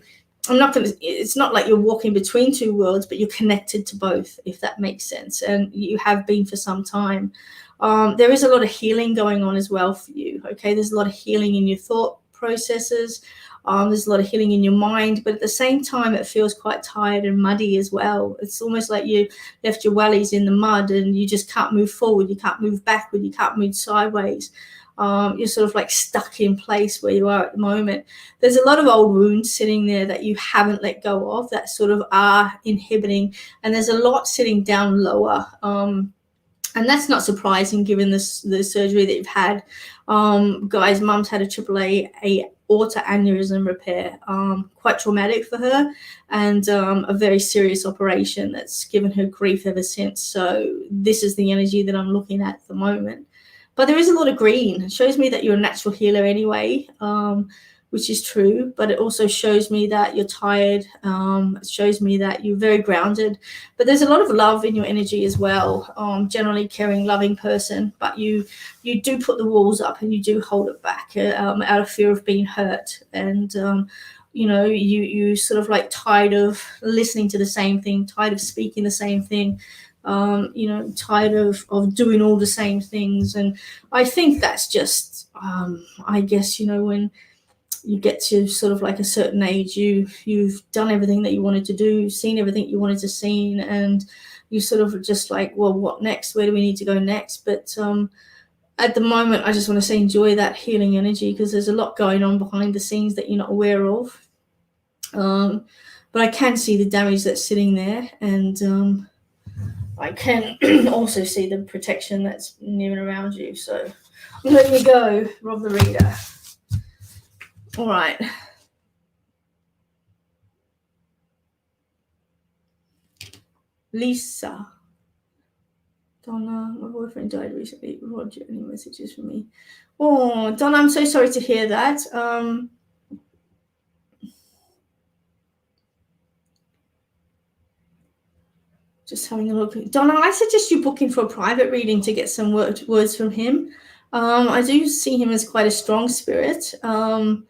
it's not like you're walking between two worlds, but you're connected to both, if that makes sense. And you have been for some time. There is a lot of healing going on as well for you. Okay. There's a lot of healing in your thought processes. There's a lot of healing in your mind, but at the same time, it feels quite tired and muddy as well. It's almost like you left your wellies in the mud and you just can't move forward. You can't move backward. You can't move sideways. You're sort of like stuck in place where you are at the moment. There's a lot of old wounds sitting there that you haven't let go of that sort of are inhibiting. And there's a lot sitting down lower. And that's not surprising given the surgery that you've had. Guys, mum's had a AAA aorta aneurysm repair, quite traumatic for her, and a very serious operation that's given her grief ever since. So this is the energy that I'm looking at the moment. But there is a lot of green. It shows me that you're a natural healer anyway, which is true. But it also shows me that you're tired. It shows me that you're very grounded. But there's a lot of love in your energy as well. Generally caring, loving person. But you do put the walls up and you do hold it back out of fear of being hurt. And you know, you sort of like tired of listening to the same thing, tired of speaking the same thing. You know, tired of doing all the same things. And I think that's just, I guess, you know, when you get to sort of like a certain age, you've done everything that you wanted to do, seen everything you wanted to see, and you sort of just like, well, what next? Where do we need to go next? But at the moment, I just want to say enjoy that healing energy, because there's a lot going on behind the scenes that you're not aware of. But I can see the damage that's sitting there, and I can also see the protection that's near and around you. So I'm letting you go, Rob the Reader. All right. Lisa. Donna, my boyfriend died recently. Roger, any messages for me? Oh, Donna, I'm so sorry to hear that. Just having a look. Donna, I suggest you book in for a private reading to get some words from him. I do see him as quite a strong spirit. And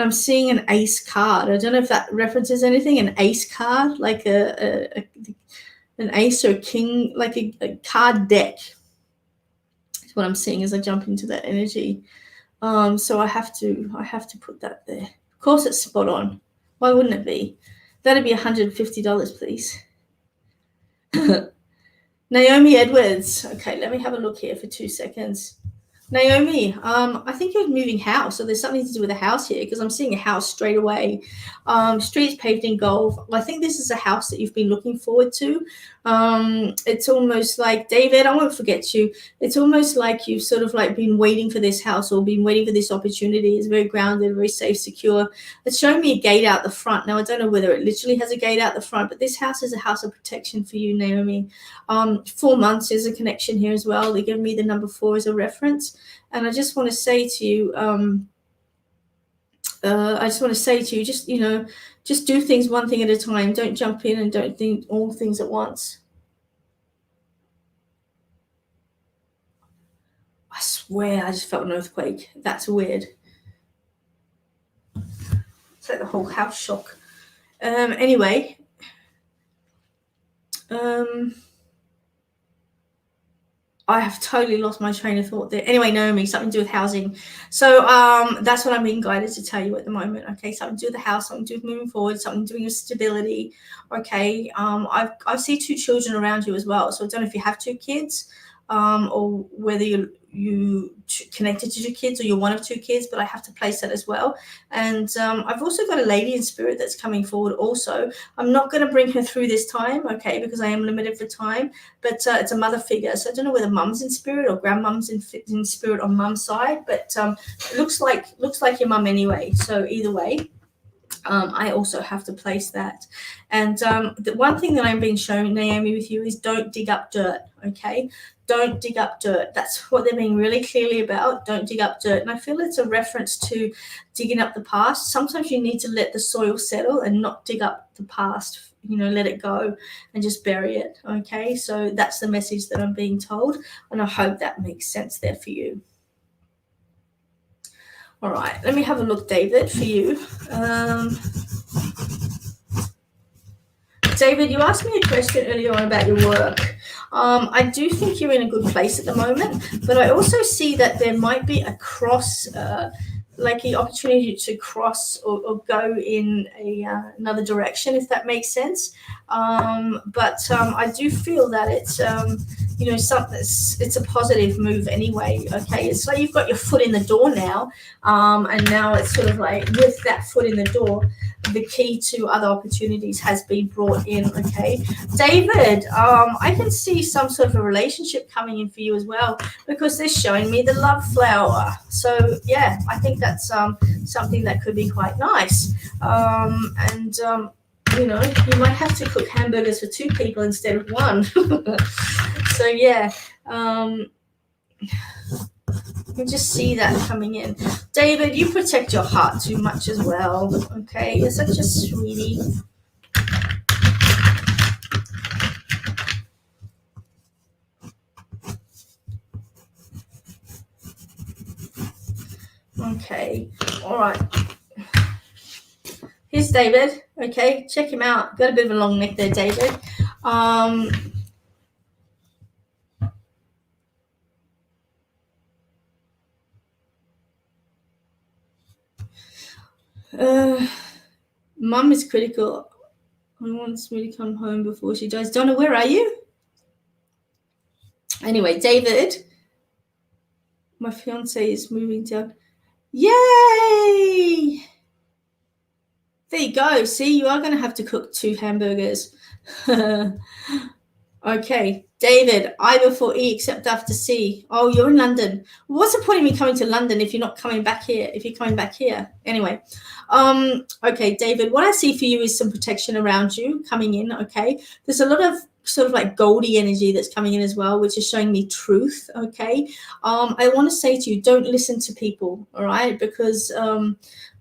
I'm seeing an ace card. I don't know if that references anything. An ace card, like an ace or a king, like a card deck. Is what I'm seeing as I jump into that energy. So I have to put that there. Of course, it's spot on. Why wouldn't it be? That'd be $150, please. Naomi Edwards. Okay, let me have a look here for 2 seconds. Naomi, I think you're moving house, so there's something to do with a house here, because I'm seeing a house straight away. Streets paved in gold. I think this is a house that you've been looking forward to. It's almost like, David, I won't forget you. It's almost like you've sort of like been waiting for this house or been waiting for this opportunity. It's very grounded, very safe, secure. It's showing me a gate out the front. Now, I don't know whether it literally has a gate out the front, but this house is a house of protection for you, Naomi. 4 months is a connection here as well. They give me the number 4 as a reference. And I just want to say to you, just, you know, just do things one thing at a time. Don't jump in and don't think all things at once. I swear I just felt an earthquake. That's weird. It's like the whole house shook. Anyway. I have totally lost my train of thought there. Anyway, Naomi, something to do with housing. So that's what I'm being guided to tell you at the moment. Okay, something to do with the house, something to do with moving forward, something to do with stability. Okay, I see 2 children around you as well. So I don't know if you have 2 kids, or whether you connected to 2 kids or you're one of 2 kids, but I have to place that as well. And I've also got a lady in spirit that's coming forward also. I'm not going to bring her through this time, okay, because I am limited for time, but it's a mother figure. So I don't know whether mum's in spirit or grandmum's in spirit on mum's side, but it looks like your mum anyway. So either way, I also have to place that. And the one thing that I'm being shown, Naomi, with you is don't dig up dirt, okay? Don't dig up dirt. That's what they're being really clearly about. Don't dig up dirt. And I feel it's a reference to digging up the past. Sometimes you need to let the soil settle and not dig up the past, let it go and just bury it. Okay, so that's the message that I'm being told, and I hope that makes sense there for you. All right, let me have a look, David, for you. David, you asked me a question earlier on about your work. I do think you're in a good place at the moment, but I also see that there might be a cross, like the opportunity to cross or go in another direction, if that makes sense. But I do feel that it's it's a positive move anyway. Okay, it's like you've got your foot in the door now, and now it's sort of like with that foot in the door, the key to other opportunities has been brought in. Okay, David, I can see some sort of a relationship coming in for you as well, because they're showing me the love flower. So yeah, I think that's something that could be quite nice. And you might have to cook hamburgers for 2 people instead of 1. So yeah, you just see that coming in. David, you protect your heart too much as well. Okay, you're such a sweetie. Okay, all right. Here's David. Okay, check him out. Got a bit of a long neck there, David. Mum is critical. I wants me to come home before she dies. Donna, where are you? Anyway, David, my fiance is moving down. Yay! There you go. See, you are going to have to cook 2 hamburgers. Okay, David, I before E except after C. Oh, you're in London. What's the point of me coming to London if you're not coming back here? If you're coming back here, anyway. Okay, David, what I see for you is some protection around you coming in. Okay, there's a lot of sort of like goldy energy that's coming in as well, which is showing me truth. Okay, I want to say to you, don't listen to people. All right, because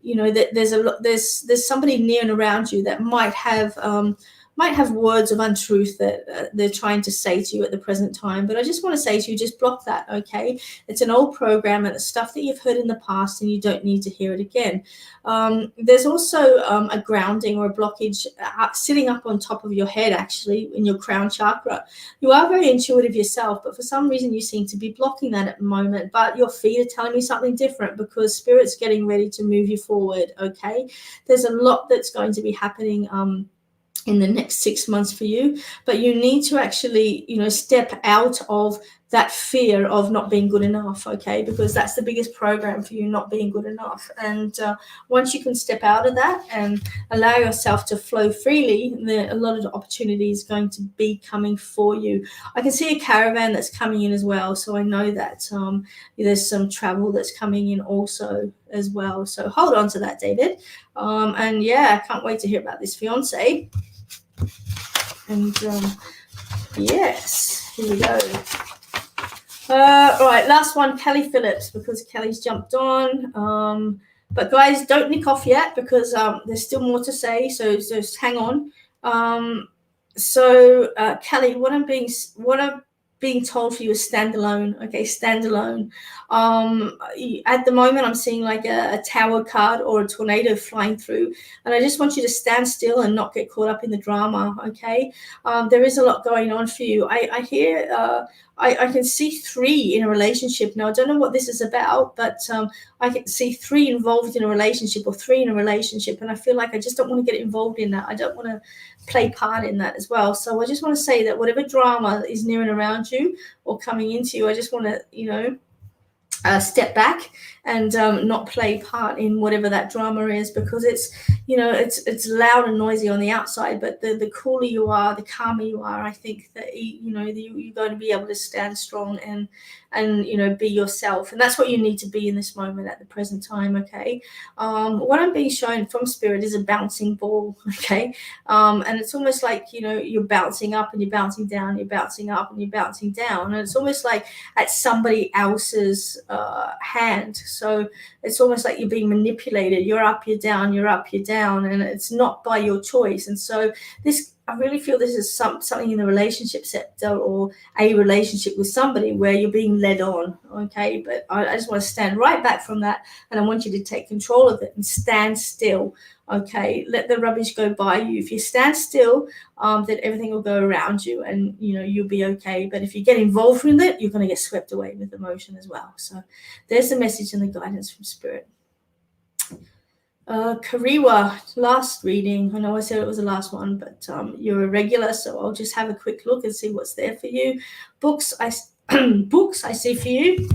there's somebody near and around you that might have words of untruth that they're trying to say to you at the present time. But I just want to say to you, just block that, okay? It's an old program and it's stuff that you've heard in the past and you don't need to hear it again. There's also a grounding or a blockage sitting up on top of your head, actually, in your crown chakra. You are very intuitive yourself, but for some reason you seem to be blocking that at the moment. But your feet are telling me something different because Spirit's getting ready to move you forward, okay? There's a lot that's going to be happening in the next 6 months for you, but you need to actually, step out of that fear of not being good enough, okay? Because that's the biggest program for you, not being good enough. And once you can step out of that and allow yourself to flow freely, a lot of opportunities going to be coming for you. I can see a caravan that's coming in as well, so I know that there's some travel that's coming in also as well. So hold on to that, David. And yeah, I can't wait to hear about this fiance. And yes, here we go. Right, last one, Kelly Phillips, because Kelly's jumped on. But guys, don't nick off yet because there's still more to say. So just hang on. Kelly, what I'm being told for you is stand alone. Okay, stand alone. At the moment, I'm seeing like a tower card or a tornado flying through, and I just want you to stand still and not get caught up in the drama. Okay, there is a lot going on for you. I hear. I can see 3 in a relationship. Now, I don't know what this is about, but I can see 3 involved in a relationship or 3 in a relationship, and I feel like I just don't want to get involved in that. I don't want to play part in that as well. So I just want to say that whatever drama is near and around you or coming into you, I just want to, step back and not play part in whatever that drama is, because it's loud and noisy on the outside, but the cooler you are, the calmer you are, I think that you're going to be able to stand strong and be yourself, and that's what you need to be in this moment at the present time. Okay, what I'm being shown from Spirit is a bouncing ball. Okay, and it's almost like you're bouncing up and you're bouncing down, you're bouncing up and you're bouncing down, and it's almost like at somebody else's hand. So it's almost like you're being manipulated. You're up, you're down, you're up, you're down, and it's not by your choice. And so this I really feel this is something in the relationship sector or a relationship with somebody where you're being led on, okay? But I just want to stand right back from that, and I want you to take control of it and stand still, okay? Let the rubbish go by you. If you stand still, then everything will go around you, and you'll be okay. But if you get involved in it, you're going to get swept away with emotion as well. So there's the message and the guidance from Spirit. Kariwa, last reading. I know I said it was the last one, but you're a regular, so I'll just have a quick look and see what's there for you. Books, books I see for you.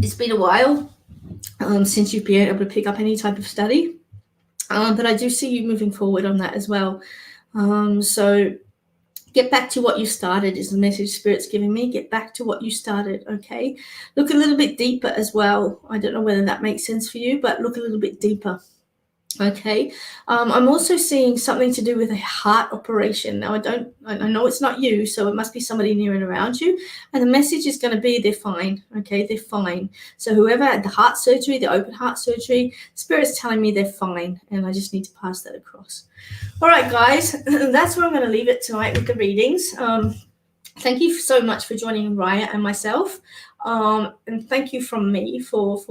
It's been a while since you've been able to pick up any type of study, but I do see you moving forward on that as well. So get back to what you started is the message Spirit's giving me. Get back to what you started, okay? Look a little bit deeper as well. I don't know whether that makes sense for you, but look a little bit deeper, okay? I'm also seeing something to do with a heart operation. Now, I know it's not you, so it must be somebody near and around you. And the message is going to be they're fine, okay? They're fine. So whoever had the heart surgery, the open heart surgery, Spirit's telling me they're fine, and I just need to pass that across. All right, guys, that's where I'm going to leave it tonight with the readings. Thank you so much for joining Raya and myself. And thank you from me for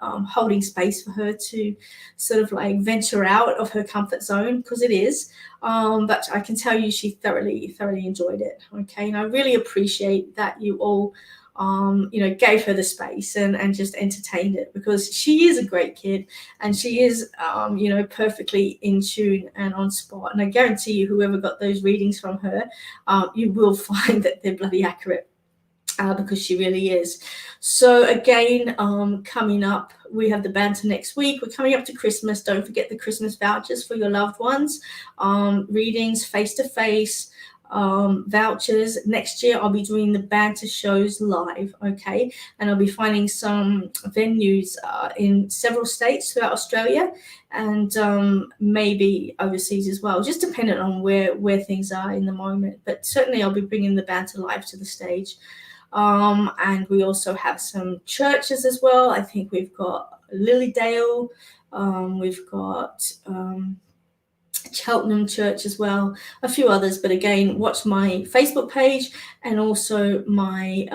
holding space for her to sort of like venture out of her comfort zone, because it is. But I can tell you she thoroughly enjoyed it. Okay, and I really appreciate that you all gave her the space and just entertained it, because she is a great kid and she is, perfectly in tune and on spot. And I guarantee you, whoever got those readings from her, you will find that they're bloody accurate. Because she really is. So again, coming up, we have the banter next week. We're coming up to Christmas. Don't forget the Christmas vouchers for your loved ones. Readings face-to-face, vouchers. Next year I'll be doing the banter shows live, okay? And I'll be finding some venues in several states throughout Australia, and maybe overseas as well, just dependent on where things are in the moment. But certainly I'll be bringing the banter live to the stage. And we also have some churches as well. I think we've got Lilydale, we've got Cheltenham Church as well, a few others. But again, watch my Facebook page, and also my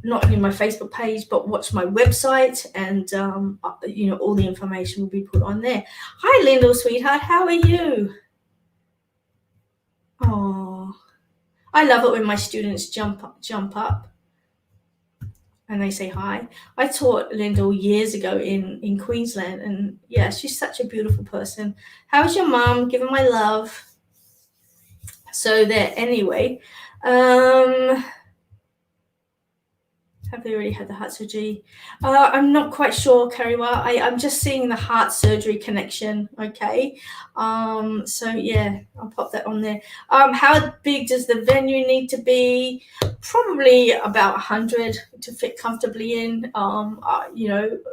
not only my Facebook page, but watch my website, and all the information will be put on there. Hi, Lyndall, sweetheart, how are you? Oh, I love it when my students jump up and they say hi. I taught Lyndall years ago in Queensland, and yeah, she's such a beautiful person. How's your mom? Give her my love. So there, anyway, have they already had the heart surgery? I'm not quite sure, Kariwa. I'm just seeing the heart surgery connection, okay? So yeah, I'll pop that on there. How big does the venue need to be? Probably about 100 to fit comfortably in.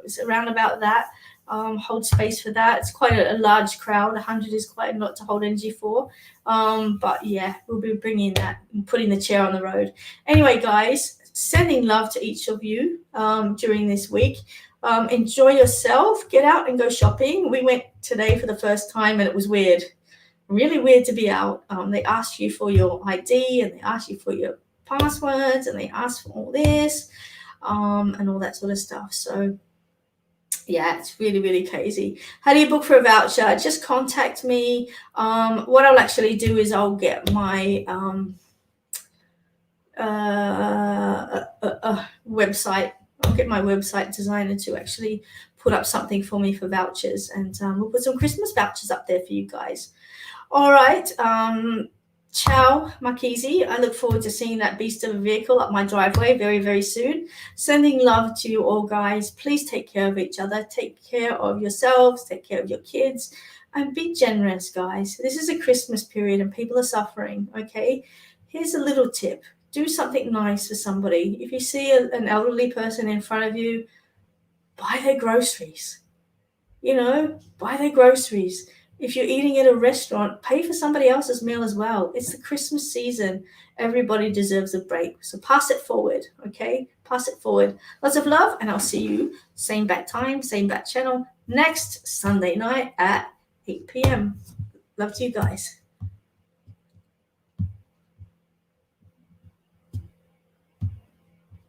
It's around about that. Hold space for that. It's quite a large crowd. 100 is quite a lot to hold energy for. But yeah, we'll be bringing that and putting the chair on the road. Anyway, guys, sending love to each of you during this week. Enjoy yourself. Get out and go shopping. We went today for the first time, and it was weird. Really weird to be out. They ask you for your ID, and they ask you for your passwords, and they ask for all this and all that sort of stuff. So yeah, it's really crazy. How do you book for a voucher? Just contact me. What I'll actually do is I'll get my website. I'll get my website designer to actually put up something for me for vouchers, and we'll put some Christmas vouchers up there for you guys. All right. Ciao, Marquise. I look forward to seeing that beast of a vehicle up my driveway very soon. Sending love to you all, guys. Please take care of each other. Take care of yourselves. Take care of your kids. And be generous, guys. This is a Christmas period and people are suffering, okay? Here's a little tip. Do something nice for somebody. If you see an elderly person in front of you, buy their groceries. Buy their groceries. If you're eating at a restaurant, pay for somebody else's meal as well. It's the Christmas season. Everybody deserves a break. So pass it forward, okay? pass it forward. Lots of love, and I'll see you same bat time, same bat channel next Sunday night at 8 p.m. Love to you guys.